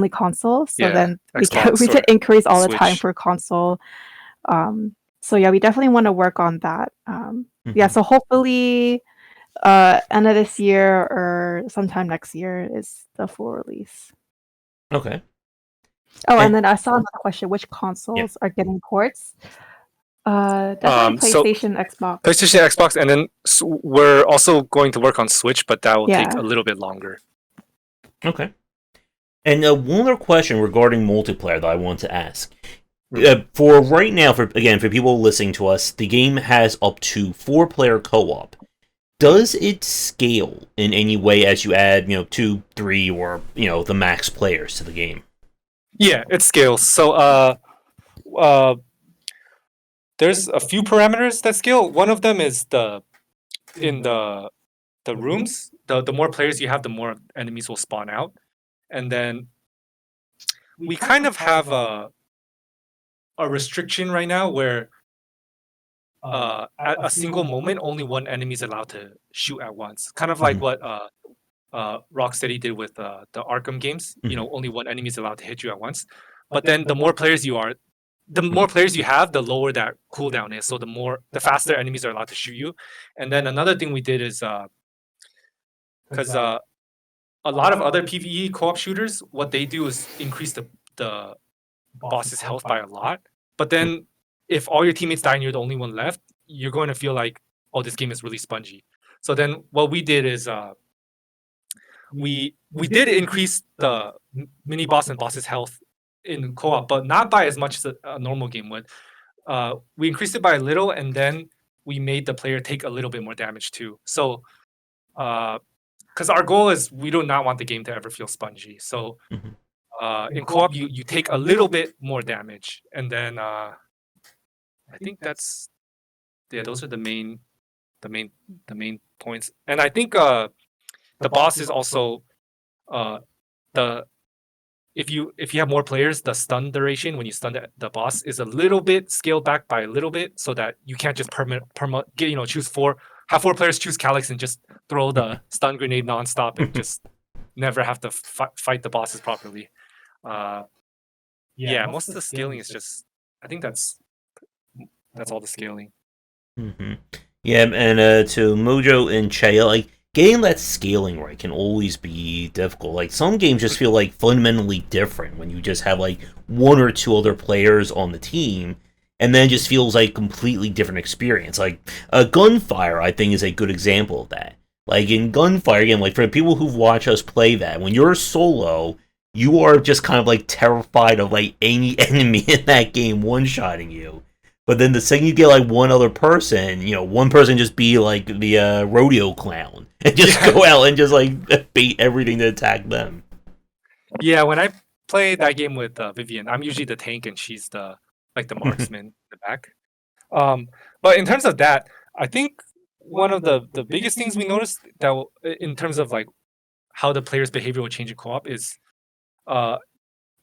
console. So then we Xbox could increase all the time Switch. for console. So yeah, we definitely want to work on that. Yeah, so hopefully end of this year or sometime next year is the full release. Okay. Oh, and then I saw another question: which consoles are getting ports? Definitely PlayStation, Xbox. PlayStation, Xbox, and then we're also going to work on Switch, but that will take a little bit longer. Okay. And one other question regarding multiplayer that I want to ask. For right now, for people listening to us, the game has up to 4-player co-op. Does it scale in any way as you add, 2, 3, or the max players to the game? Yeah, it scales. So, there's a few parameters that scale. One of them is in the rooms. The more players you have, the more enemies will spawn out, and then we kind of have a restriction right now where at a single moment, only one enemy is allowed to shoot at once. Kind of like what Rocksteady did with the Arkham games. Only one enemy is allowed to hit you at once. But then the more players you have, the lower that cooldown is. So the faster enemies are allowed to shoot you. And then another thing we did is because a lot of other PvE co-op shooters, what they do is increase the boss's health by a lot. But then if all your teammates die and you're the only one left, you're going to feel like, oh, this game is really spongy. So then what we did is we did increase the mini boss and boss's health in co-op, but not by as much as a normal game would. We increased it by a little, and then we made the player take a little bit more damage too. So because our goal is we do not want the game to ever feel spongy. So in co-op, you take a little bit more damage, and then I think those are the main points. And I think the boss is also if you have more players, the stun duration when you stun the boss is a little bit scaled back by a little bit, so that you can't just choose have 4 players choose Calyx and just throw the stun grenade nonstop and just never have to fight the bosses properly. Most of the scaling is just, I think that's all the scaling. Yeah, and to Mojo and Chaya, getting that scaling right can always be difficult. Like some games just feel like fundamentally different when you just have like one or two other players on the team, and then it just feels like a completely different experience. Like Gunfire, I think, is a good example of that. Like in Gunfire, again, like for the people who've watched us play that, when you're solo, you are just kind of like terrified of like any enemy in that game one-shotting you. But then the second you get like one other person, one person just be like the rodeo clown and just go out and just like bait everything to attack them. Yeah, when I play that game with Vivian, I'm usually the tank and she's the marksman in the back. But in terms of that, I think one of the biggest things we noticed in terms of like how the player's behavior will change in co-op is uh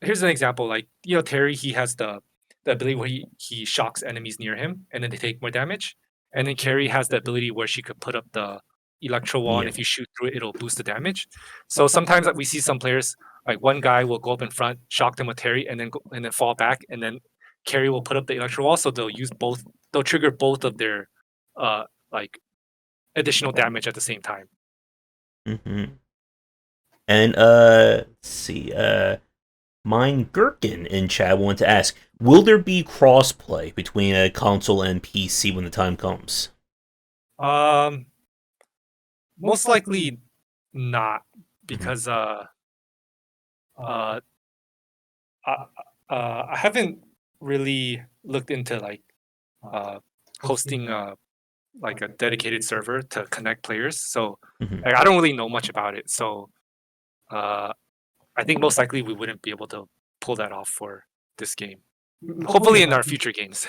here's an example. Like, Terry, he has the ability where he shocks enemies near him and then they take more damage. And then Carrie has the ability where she could put up the electro wall, and Yeah. if you shoot through it, it'll boost the damage. So sometimes we see some players, like one guy will go up in front, shock them with Terry, and then fall back, and then Carrie will put up the electro wall, so they'll trigger both of their like additional damage at the same time. hmm And let's see. Mine Gherkin in chat wanted to ask: will there be crossplay between a console and PC when the time comes? Um, Most likely not, because uh, I, I haven't really looked into like uh, hosting like a dedicated server to connect players. So Mhm. like, I don't really know much about it. So uh, I think most likely we wouldn't be able to pull that off for this game. Hopefully in our future games.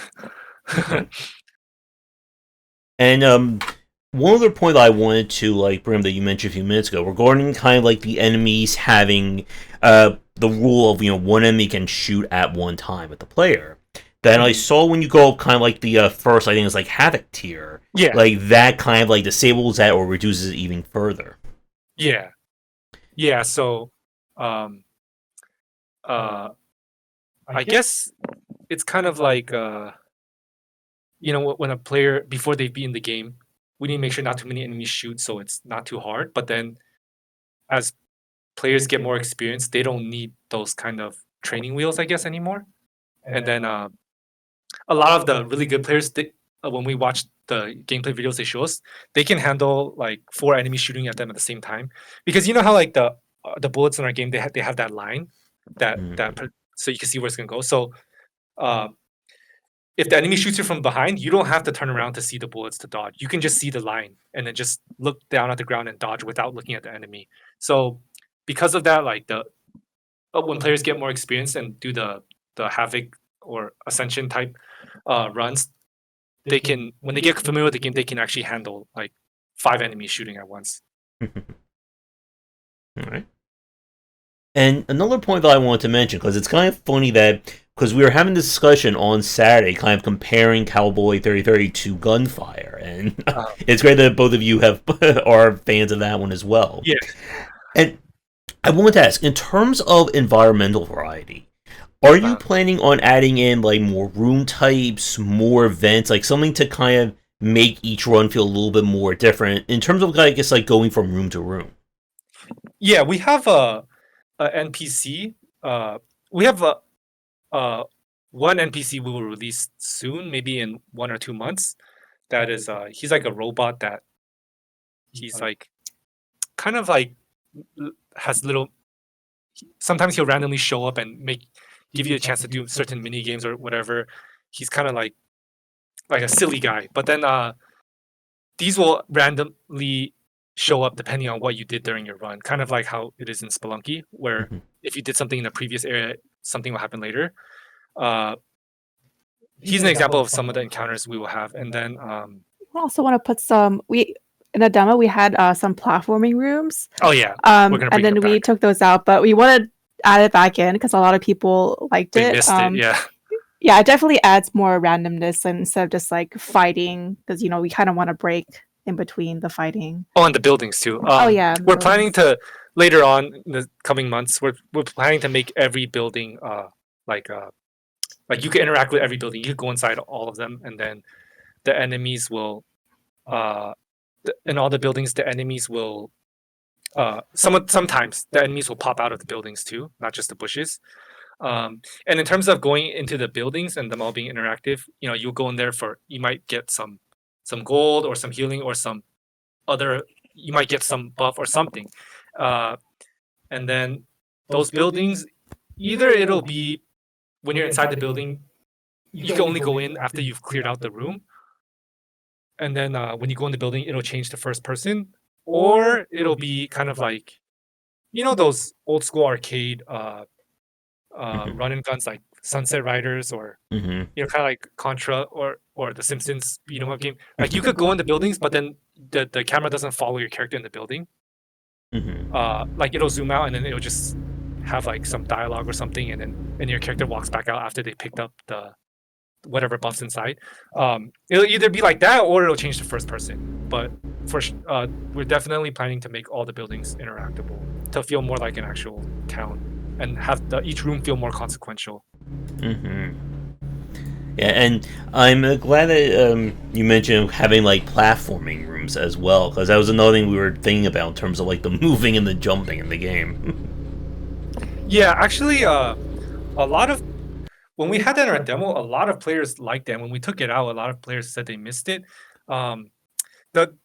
And one other point that I wanted to like bring up that you mentioned a few minutes ago regarding kind of like the enemies having the rule of one enemy can shoot at one time at the player. Then I saw when you go up kind of like the first, I think it's like Havoc tier, Yeah, like that kind of like disables that or reduces it even further. yeah, yeah. So um, uh, I guess it's kind of like when a player, before they be in the game, we need to make sure not too many enemies shoot, so it's not too hard. But then as players get more experience, they don't need those kind of training wheels, I guess, anymore. And then a lot of the really good players, when we watch the gameplay videos they show us, they can handle like 4 enemies shooting at them at the same time. Because you know how like the bullets in our game, they have that line so you can see where it's gonna go. So uh, if the enemy shoots you from behind, you don't have to turn around to see the bullets to dodge. You can just see the line and then just look down at the ground and dodge without looking at the enemy. So because of that, like when players get more experience and do the havoc or ascension type runs, they can, when they get familiar with the game, they can actually handle like 5 enemies shooting at once. All right. And another point that I wanted to mention, because it's kind of funny that, because we were having this discussion on Saturday, kind of comparing Cowboy 3030 to Gunfire, and it's great that both of you are fans of that one as well. Yeah. And I wanted to ask, in terms of environmental variety, are you planning on adding in like more room types, more events, like something to kind of make each run feel a little bit more different in terms of, I guess, like going from room to room? Yeah, we have a NPC. We have one NPC we will release soon, maybe in 1 or 2 months. That is, he's like a robot that he's like kind of like has little. Sometimes he'll randomly show up and give you a chance to do certain mini games or whatever. He's kind of like a silly guy, but then these will randomly show up depending on what you did during your run, kind of like how it is in Spelunky, where if you did something in the previous area, something will happen later. He's an example of some of the encounters we will have, and then I also want to put in a demo we had some platforming rooms. Oh yeah, and then we took those out, but we want to add it back in because a lot of people liked they it. missed it, yeah. Yeah, it definitely adds more randomness instead of just like fighting, because we kind of want to break in between the fighting. Oh, and the buildings too. Yeah, we're planning to later on in the coming months. We're planning to make every building like you can interact with every building. You can go inside all of them, and then the enemies will in all the buildings, the enemies will. Sometimes the enemies will pop out of the buildings too, not just the bushes. And in terms of going into the buildings and them all being interactive, you'll go in there you might get some gold or some healing or some other. You might get some buff or something, and then those buildings, either it'll be when you're inside the building, you can only go in after you've cleared out the room, and then when you go in the building, it'll change to first person, or it'll be kind of like those old school arcade run and guns like Sunset Riders or Mm-hmm. kind of like Contra or the Simpsons beat 'em up game. Like you could go in the buildings, but then the camera doesn't follow your character in the building. Mm-hmm. Like it'll zoom out and then it'll just have like some dialogue or something, and your character walks back out after they picked up the whatever buffs inside. It'll either be like that or it'll change to first person. But we're definitely planning to make all the buildings interactable to feel more like an actual town and have each room feel more consequential. Mm-hmm. Yeah, and I'm glad that you mentioned having like platforming rooms as well, because that was another thing we were thinking about in terms of like the moving and the jumping in the game. Yeah, actually, a lot of when we had that in our demo, a lot of players liked that. When we took it out, a lot of players said they missed it. Um, the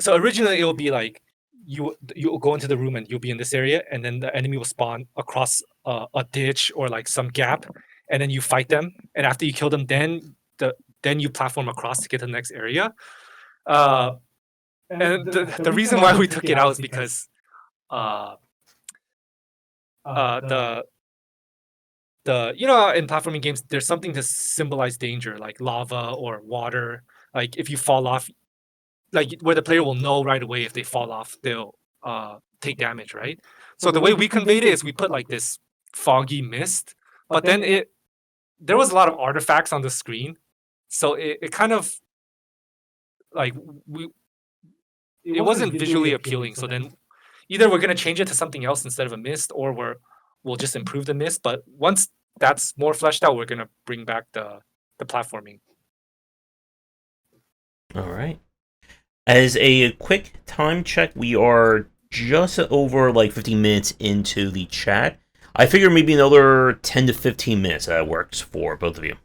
so originally it will be like you'll go into the room and you'll be in this area, and then the enemy will spawn across a ditch or like some gap, and then you fight them, and after you kill them, then you platform across to get to the next area. And the reason why we took it out is because uh, the in platforming games there's something to symbolize danger like lava or water. Like if you fall off, like where the player will know right away if they fall off they'll take damage, right? So the way we conveyed it is we put like this foggy mist, but then there was a lot of artifacts on the screen, so it kind of like it wasn't visually appealing. So then either we're going to change it to something else instead of a mist, or we'll just improve the mist. But once that's more fleshed out, we're going to bring back the platforming. All right. As a quick time check, we are just over like 15 minutes into the chat. I figure maybe another 10 to 15 minutes that works for both of you.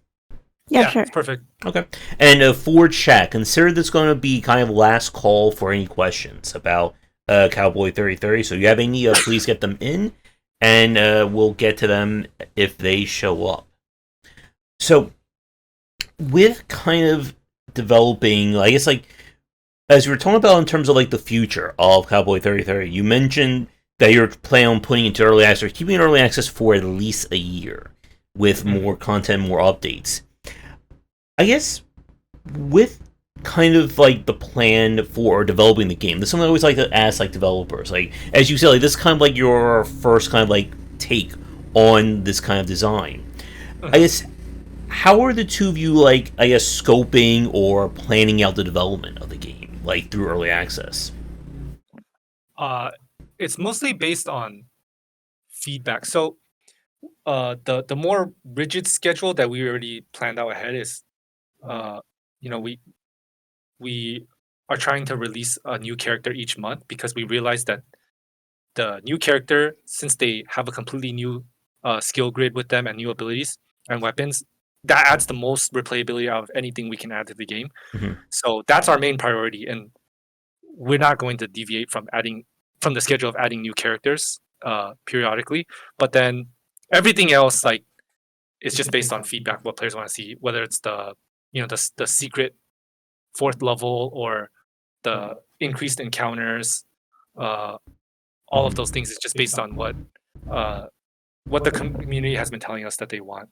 Yeah, sure. It's perfect. Okay. And for chat, consider this going to be kind of last call for any questions about Cowboy 3030. So if you have any, please get them in, and we'll get to them if they show up. So, with kind of developing, I guess, like, as we were talking about in terms of, like, the future of Cowboy 3030, you mentioned that you're planning on putting it into early access, keeping it early access for at least a year, with more content, more updates. I guess, with kind of like the plan for developing the game, this is something I always like to ask like developers. Like, as you said, like this is kind of like your first kind of like take on this kind of design. I guess, how are the two of you like, I guess, scoping or planning out the development of the game, like through early access? It's mostly based on feedback. So the more rigid schedule that we already planned out ahead is we are trying to release a new character each month, because we realize that the new character, since they have a completely new skill grid with them and new abilities and weapons, that adds the most replayability out of anything we can add to the game. Mm-hmm. So that's our main priority, and we're not going to deviate from the schedule of adding new characters periodically. But then everything else, like, it's just based on feedback, what players want to see, whether it's the secret 4th level or the increased encounters. All of those things is just based on what the community has been telling us that they want.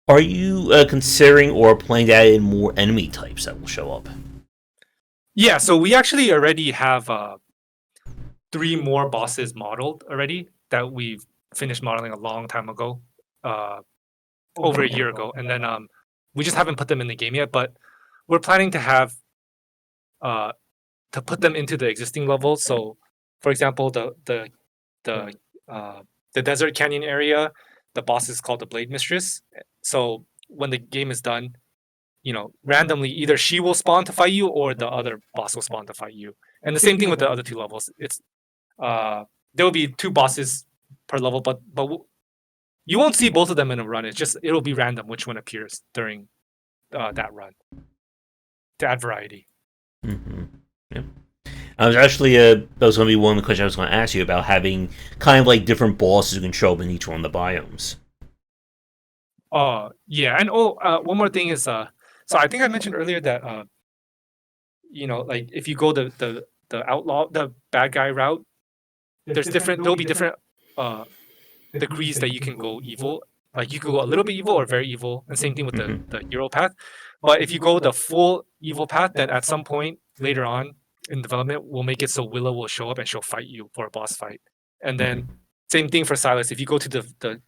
Are you considering or planning to add in more enemy types that will show up? Yeah, so we actually already have 3 more bosses modeled already that we've finished modeling a long time ago, over a year ago, and then we just haven't put them in the game yet. But we're planning to have to put them into the existing levels. So, for example, the desert canyon area, the boss is called the Blade Mistress. So when the game is done, randomly either she will spawn to fight you or the other boss will spawn to fight you. And the same thing with the other 2 levels. It's there will be 2 bosses per level, but you won't see both of them in a run. It'll be random which one appears during that run to add variety. Mm-hmm. Yep. I was actually that was going to be one of the questions I was going to ask you about, having kind of like different bosses who can show up in each one of the biomes. Yeah, and one more thing is so I think I mentioned earlier that like if you go the outlaw, the bad guy route, there'll be different degrees that you can go evil. Like you could go a little bit evil or very evil, and same thing with the hero path. But if you go the full evil path, then at some point later on in development, we'll make it so Willow will show up and she'll fight you for a boss fight. And then same thing for Silas. If you go to the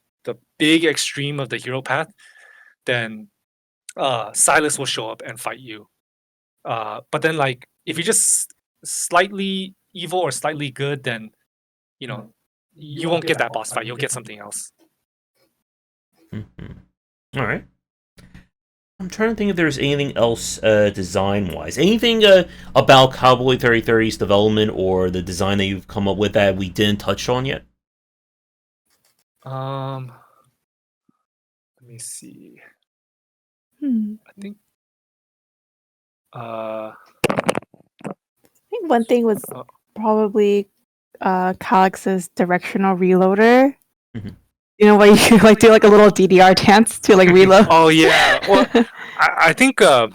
big extreme of the hero path, then Silas will show up and fight you. But then like if you're just slightly evil or slightly good, then you won't get that boss fight. You'll get something else. All right. I'm trying to think if there's anything else design-wise. Anything about Cowboy 3030's development or the design that you've come up with that we didn't touch on yet? Let me see. I think one thing was probably Calix's directional reloader. You know, where you like do like a little DDR dance to like reload. Oh yeah. Well, I think yeah,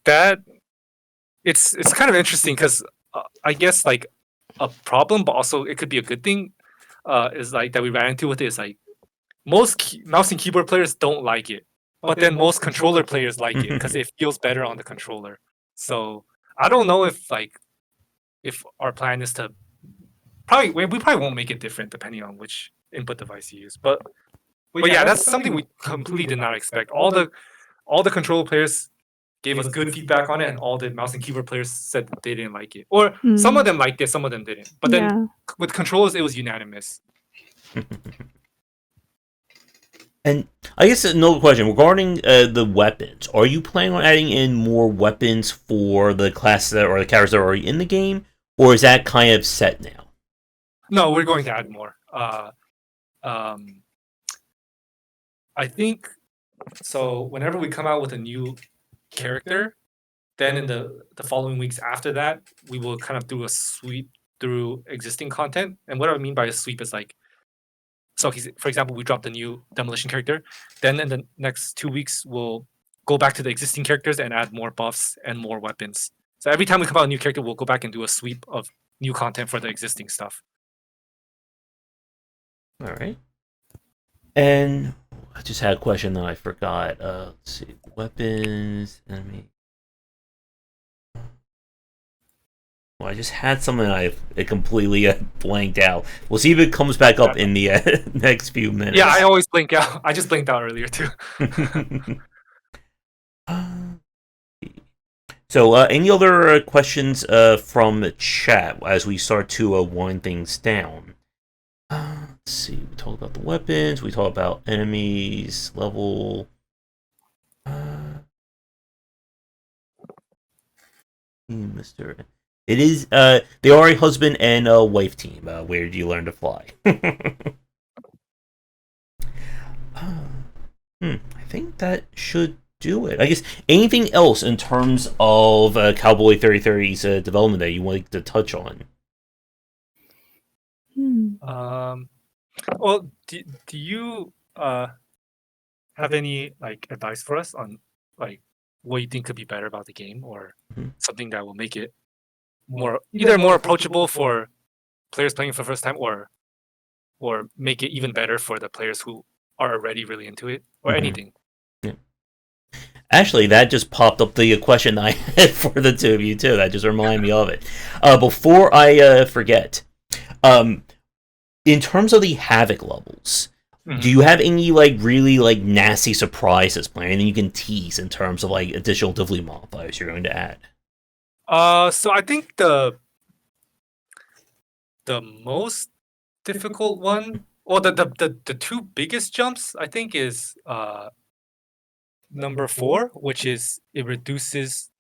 that it's kind of interesting because I guess like a problem, but also it could be a good thing. Is like that we ran into with it is like most mouse and keyboard players don't like it, but then most controller players like it because it feels better on the controller. So I don't know if our plan is to we probably won't make it different depending on which input device you use. But yeah, that's something we completely did not expect. All the controller players gave us good feedback on it, and all the mouse and keyboard players said that they didn't like it. Or some of them liked it, some of them didn't. But then with controllers, it was unanimous. And I guess another question regarding the weapons. Are you planning on adding in more weapons for the classes or the characters that are already in the game? Or is that kind of set now? No, we're going to add more. I think so. Whenever we come out with a new character, then in the following weeks after that, we will kind of do a sweep through existing content. And what I mean by a sweep is like, so for example, we dropped the new demolition character. Then in the next 2 weeks, we'll go back to the existing characters and add more buffs and more weapons. So every time we come out with a new character, we'll go back and do a sweep of new content for the existing stuff. All right. And I just had a question that I forgot. Let's see. Weapons, enemy. Well, I just had something it completely blanked out. We'll see if it comes back up in the next few minutes. Yeah, I always blink out. I just blinked out earlier too. So, any other questions from the chat as we start to wind things down? Let's see. We talked about the weapons. We talked about enemies, level. Mr. It is. They are a husband and a wife team. Where did you learn to fly? I think that should do it. I guess anything else in terms of Cowboy 3030's development that you want to touch on? Well, do you have any like advice for us on like what you think could be better about the game, or something that will make it either more approachable for players playing for the first time, or make it even better for the players who are already really into it, or anything? Yeah. Actually, that just popped up the question I had for the two of you too. That just reminded me of it. Before I forget, in terms of the Havoc levels, do you have any like really like nasty surprises planned? Anything you can tease in terms of like additional difficulty modifiers you're going to add? So I think the most difficult one, Well, the two biggest jumps I think is number 4, which is it reduces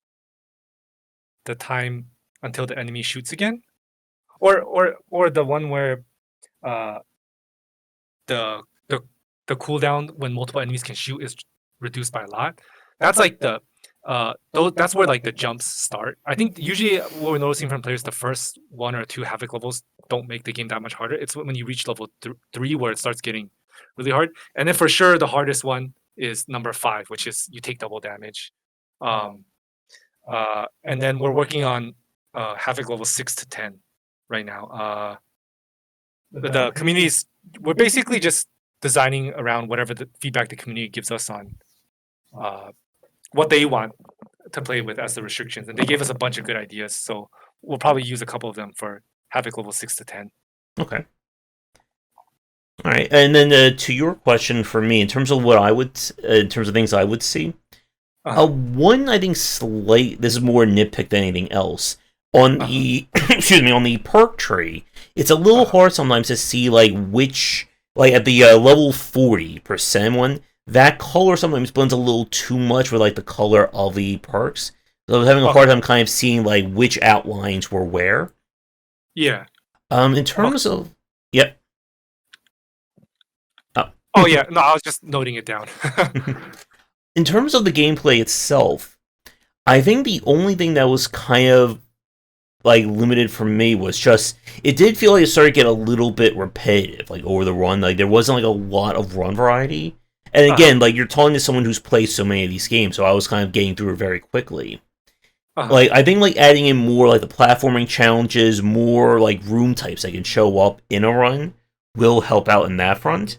the time until the enemy shoots again, or the one where uh the the the cooldown when multiple enemies can shoot is reduced by a lot. That's like the that's where like the jumps start. I think usually what we're noticing from players, the first 1 or 2 havoc levels don't make the game that much harder. It's when you reach level 3 where it starts getting really hard. And then for sure the hardest one is number 5, which is you take double damage. Um, and then we're working on havoc level 6 to 10 right now. The communities, we're basically just designing around whatever the feedback the community gives us on uh, what they want to play with as the restrictions, and they gave us a bunch of good ideas. So we'll probably use a couple of them for havoc level 6 to 10. Okay. All right, and then to your question for me, in terms of what I would, in terms of things I would see, one I think this is more nitpick than anything else. On the excuse me, on the perk tree, it's a little hard sometimes to see like which, like at the level 40% one, that color sometimes blends a little too much with like the color of the perks. So I was having a hard time kind of seeing like which outlines were where. Yeah. In terms of yep. Oh yeah, no, I was just noting it down. In terms of the gameplay itself, I think the only thing that was kind of like limited for me was just it did feel like it started to get a little bit repetitive, like over the run. Like there wasn't like a lot of run variety. And again, like you're talking to someone who's played so many of these games, so I was kind of getting through it very quickly. Like I think like adding in more like the platforming challenges, more like room types that can show up in a run will help out in that front.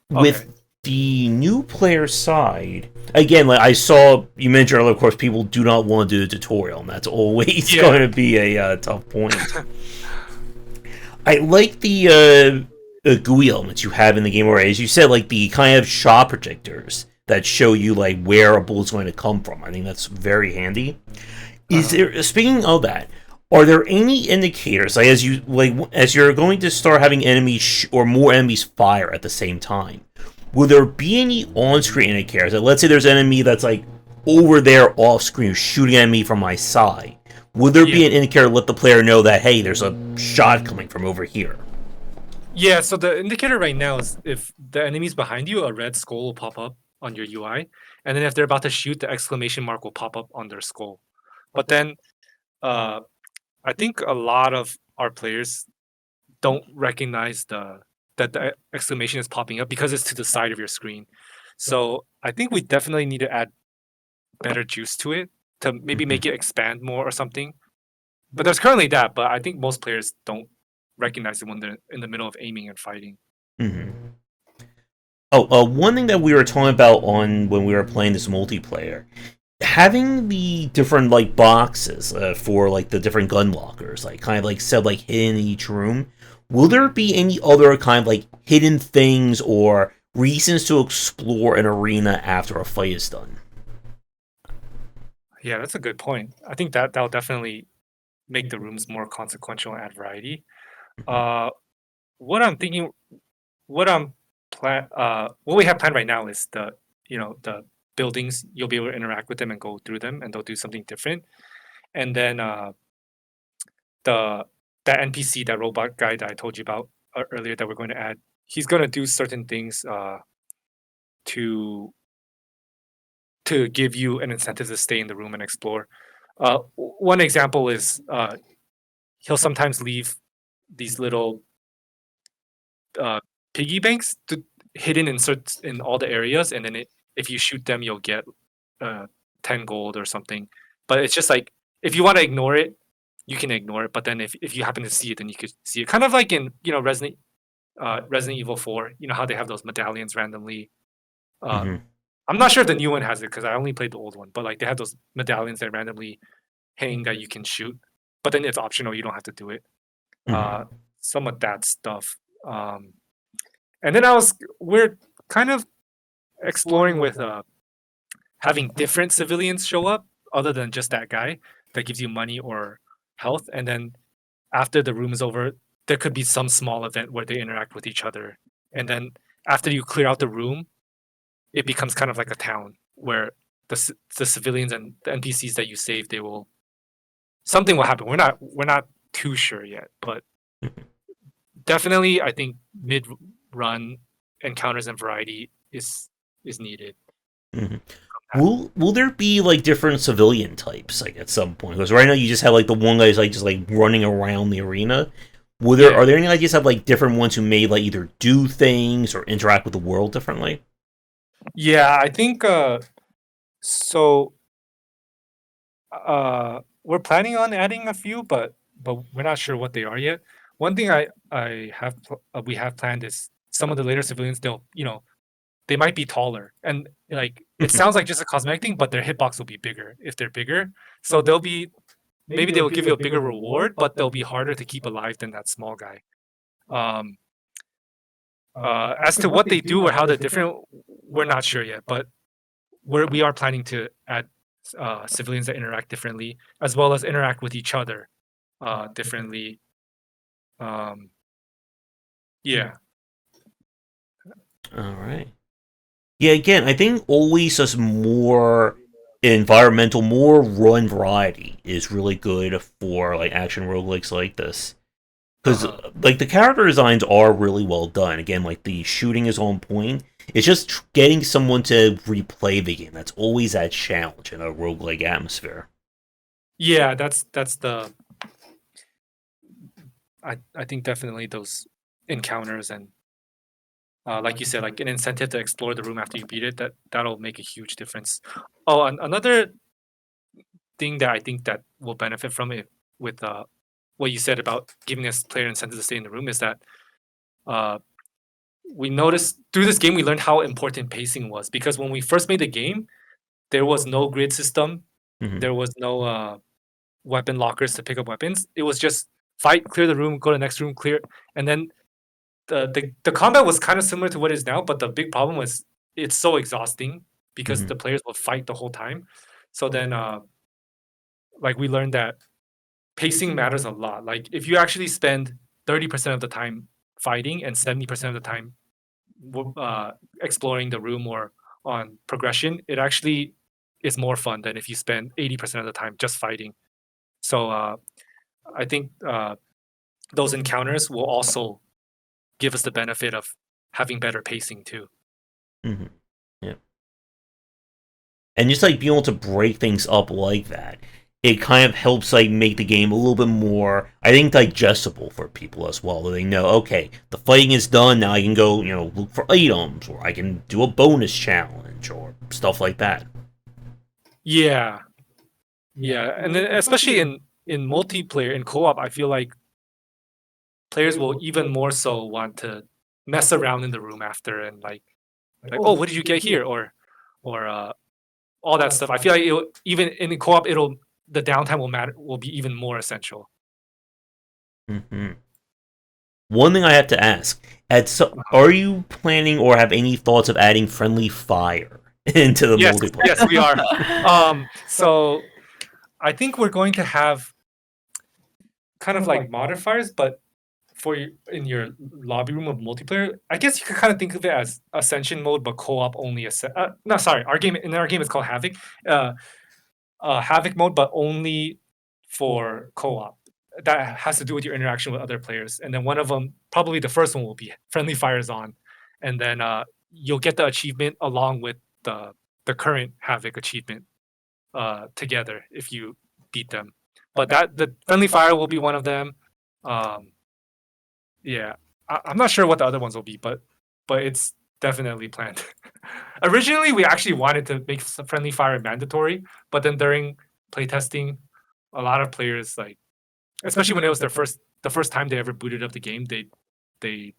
With the new player side, again, like I saw you mentioned earlier, of course, people do not want to do the tutorial, and that's always going to be a tough point. I like the GUI elements you have in the game, where, as you said, like the kind of shot projectors that show you like where a bullet's going to come from. I think that's very handy. Is there, speaking of that, are there any indicators, like as you're going to start having enemies or more enemies fire at the same time? Will there be any on-screen indicators? Like, let's say there's an enemy that's like over there off-screen shooting at me from my side. Would there be an indicator to let the player know that, hey, there's a shot coming from over here? Yeah, so the indicator right now is if the enemy's behind you, a red skull will pop up on your UI, and then if they're about to shoot, the exclamation mark will pop up on their skull. But then I think a lot of our players don't recognize that the exclamation is popping up because it's to the side of your screen. So I think we definitely need to add better juice to it to maybe make it expand more or something. But there's currently that, but I think most players don't recognize it when they're in the middle of aiming and fighting. Oh, one thing that we were talking about when we were playing this multiplayer, having the different like boxes for like the different gun lockers, like kind of like said like hidden in each room. Will there be any other kind of like hidden things or reasons to explore an arena after a fight is done? Yeah, that's a good point. I think that'll definitely make the rooms more consequential and add variety. What I'm thinking, what I'm what we have planned right now is the buildings. You'll be able to interact with them and go through them, and they'll do something different. And then the that NPC, that robot guy that I told you about earlier, that we're going to add, he's going to do certain things to give you an incentive to stay in the room and explore. One example is he'll sometimes leave these little piggy banks hidden in all the areas, and then if you shoot them, you'll get 10 gold or something. But it's just like if you want to ignore it, you can ignore it. But then if you happen to see it, then you could see it. Kind of like in Resident Evil 4. You know how they have those medallions randomly. I'm not sure if the new one has it because I only played the old one. But like they have those medallions that randomly hang that you can shoot. But then it's optional. You don't have to do it. Some of that stuff. And then we're kind of exploring with having different civilians show up other than just that guy that gives you money or health. And then after the room is over, there could be some small event where they interact with each other, and then after you clear out the room, it becomes kind of like a town where the civilians and the NPCs that you save, they will something will happen. We're not too sure yet, but definitely I think mid run encounters and variety is needed. Mhm. Will there be like different civilian types like at some point? Because right now you just have like the one guy's like just like running around the arena. Yeah. Are there any ideas have like different ones who may like either do things or interact with the world differently? Yeah, I think so we're planning on adding a few, but we're not sure what they are yet. One thing we have planned is some of the later civilians, they might be taller, and like it sounds like just a cosmetic thing, but their hitbox will be bigger if they're bigger. So they'll be maybe they will give you a bigger reward, but they'll be harder to keep alive than that small guy. Um, as to what they do or how they're different, we're not sure yet, but we are planning to add civilians that interact differently, as well as interact with each other differently. Um, yeah, All right. Yeah, again, I think always just more environmental, more run variety is really good for like action roguelikes like this. Because uh-huh. like the character designs are really well done. Again, like the shooting is on point. It's just getting someone to replay the game. That's always that challenge in a roguelike atmosphere. Yeah, that's the I think definitely those encounters and like you said, like an incentive to explore the room after you beat it, that'll make a huge difference. Oh, another thing that I think that will benefit from it with what you said about giving us player incentive to stay in the room is that uh, we noticed through this game we learned how important pacing was, because when we first made the game, there was no grid system, Hmm. there was no weapon lockers to pick up weapons. It was just fight, clear the room, go to the next room, clear, and then the combat was kind of similar to what it is now, but the big problem was it's so exhausting because Hmm. the players will fight the whole time. So then, like we learned that pacing matters a lot. Like if you actually spend 30% of the time fighting and 70% of the time exploring the room or on progression, it actually is more fun than if you spend 80% of the time just fighting. So I think those encounters will also give us the benefit of having better pacing too. Hmm. Yeah. And just like being able to break things up like that, it kind of helps like make the game a little bit more, I think, digestible for people as well. They know, okay, the fighting is done. Now I can go, look for items, or I can do a bonus challenge, or stuff like that. Yeah, yeah, and then especially in multiplayer in co-op, I feel like players will even more so want to mess around in the room after and like oh, what did you get here, or all that stuff. I feel like even in co-op, it'll the downtime will be even more essential. Hmm. One thing I have to ask: Uh-huh. are you planning or have any thoughts of adding friendly fire into the Yes, multiplayer? yes, we are. So I think we're going to have kind of like modifiers, but in your lobby room of multiplayer, I guess you could kind of think of it as Ascension mode, but co-op only. No, sorry, our game is called Havoc. Uh, Havoc mode, but only for co-op. That has to do with your interaction with other players. And then one of them, probably the first one, will be friendly fires on, and then you'll get the achievement along with the current Havoc achievement together if you beat them. But that the friendly fire will be one of them. Um, yeah, I'm not sure what the other ones will be, but it's definitely planned. Originally, we actually wanted to make friendly fire mandatory, but then during playtesting, a lot of players like, especially when it was the first time they ever booted up the game, they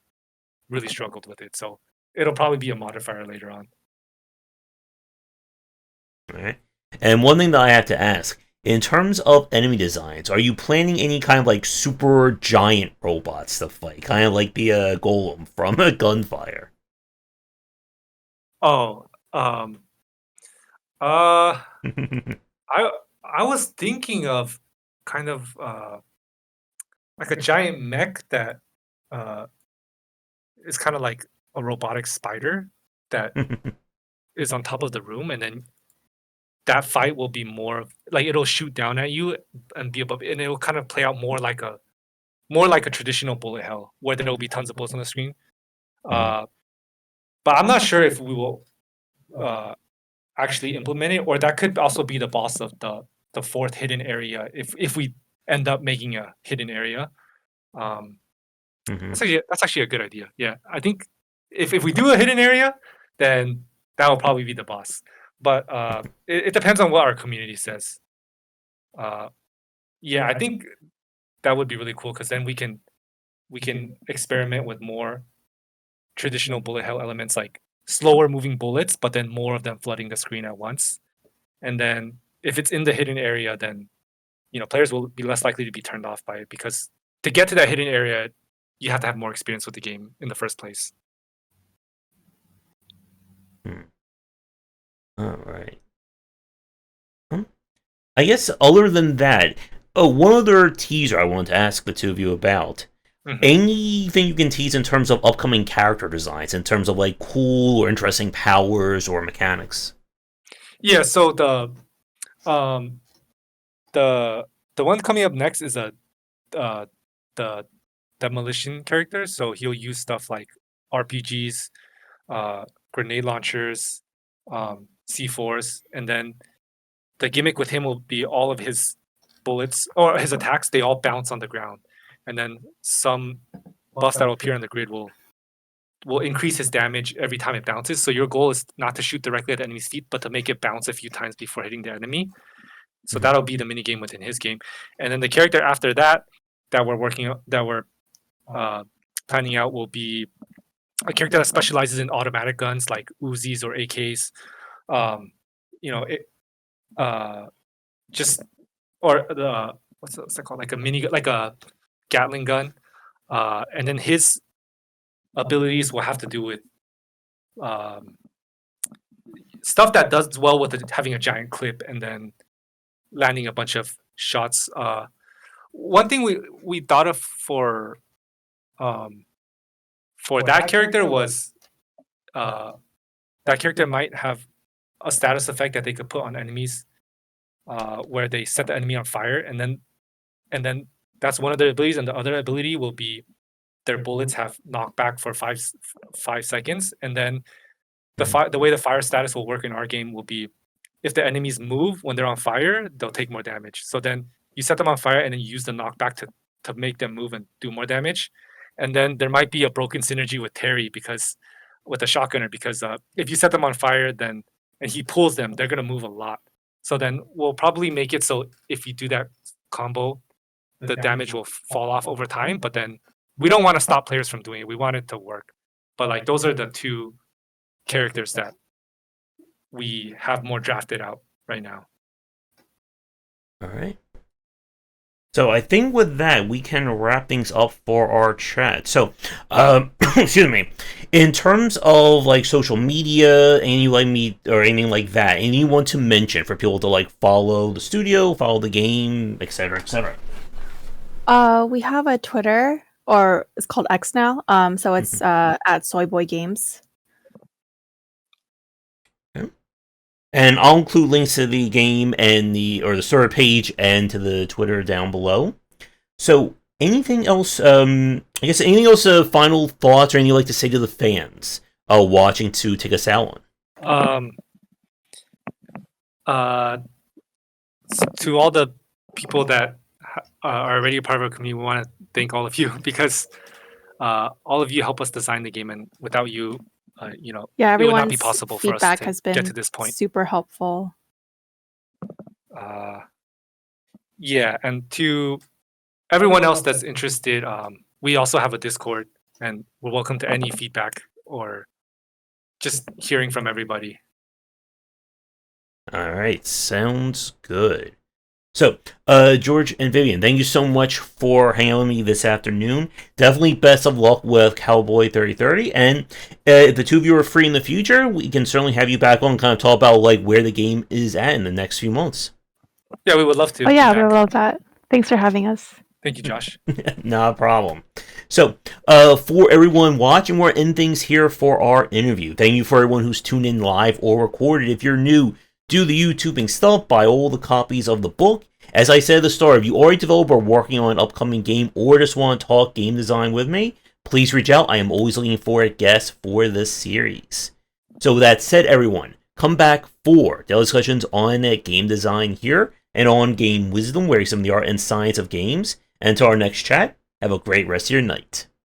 really struggled with it. So it'll probably be a modifier later on. Right. And one thing that I have to ask, in terms of enemy designs, are you planning any kind of like super giant robots to fight, kind of like the golem from Gunfire? Oh, uh, I I was thinking of kind of like a giant mech that is kind of like a robotic spider that is on top of the room, and then that fight will be like it'll shoot down at you and be above, and it'll kind of play out more like a traditional bullet hell where there will be tons of bullets on the screen. But I'm not sure if we will actually implement it, or that could also be the boss of the fourth hidden area if we end up making a hidden area. That's actually a good idea. Yeah, I think if we do a hidden area, then that will probably be the boss. But it depends on what our community says. Yeah, I think that would be really cool because then we can experiment with more traditional bullet hell elements like slower moving bullets, but then more of them flooding the screen at once. And then if it's in the hidden area, then players will be less likely to be turned off by it because to get to that hidden area, you have to have more experience with the game in the first place. All right. I guess other than that, one other teaser I wanted to ask the two of you about. Anything you can tease in terms of upcoming character designs, in terms of like cool or interesting powers or mechanics? Yeah, so the one coming up next is the demolition character. So he'll use stuff like RPGs, grenade launchers, C4s, and then the gimmick with him will be all of his bullets or his attacks, they all bounce on the ground. And then some buffs that will appear on the grid will increase his damage every time it bounces. So your goal is not to shoot directly at the enemy's feet, but to make it bounce a few times before hitting the enemy. So that'll be the mini game within his game. And then the character after that we're planning out will be a character that specializes in automatic guns like Uzis or AKs. What's that called? Like a mini, like a Gatling gun. And then his abilities will have to do with stuff that does well with having a giant clip and then landing a bunch of shots. One thing we thought of for that character was that character might have a status effect that they could put on enemies where they set the enemy on fire, and then that's one of their abilities, and the other ability will be their bullets have knockback for 5 seconds, and then the way the fire status will work in our game will be if the enemies move when they're on fire, they'll take more damage. So then you set them on fire and then you use the knockback to make them move and do more damage. And then there might be a broken synergy with Terry with a shotgunner because if you set them on fire and he pulls them, they're gonna move a lot. So then we'll probably make it so if you do that combo, the damage will fall off over time. But then we don't want to stop players from doing it. We want it to work. But like those are the two characters that we have more drafted out right now. All right. So I think with that, we can wrap things up for our chat. So, excuse me. In terms of like social media, anything like that, anyone to mention for people to like follow the studio, follow the game, etc., etc. We have a Twitter, or it's called X now. So it's at Soyboy Games. And I'll include links to the game and the server page and to the Twitter down below. So, anything else? Anything else? Final thoughts or anything you'd like to say to the fans watching to take us out on? To all the people that are already a part of our community, we want to thank all of you because all of you help us design the game, and without you. It would not be possible for us to get to this point. Super helpful. Yeah, and to everyone else that's interested, we also have a Discord, and we're welcome to any feedback or just hearing from everybody. All right, sounds good. So, George and Vivian, thank you so much for hanging out with me this afternoon. Definitely best of luck with Cowboy 3030. And if the two of you are free in the future, we can certainly have you back on and kind of talk about like where the game is at in the next few months. Yeah, we would love to. Oh yeah, we would love that. Thanks for having us. Thank you, Josh. Not a problem. So, for everyone watching, we're in things here for our interview. Thank you for everyone who's tuned in live or recorded. If you're new, do the YouTubing stuff, buy all the copies of the book. As I said at the start, if you are a developer working on an upcoming game or just want to talk game design with me, please reach out. I am always looking for guests for this series. So with that said, everyone, come back for daily discussions on game design here and on game wisdom, where some of the art and science of games. And until our next chat, have a great rest of your night.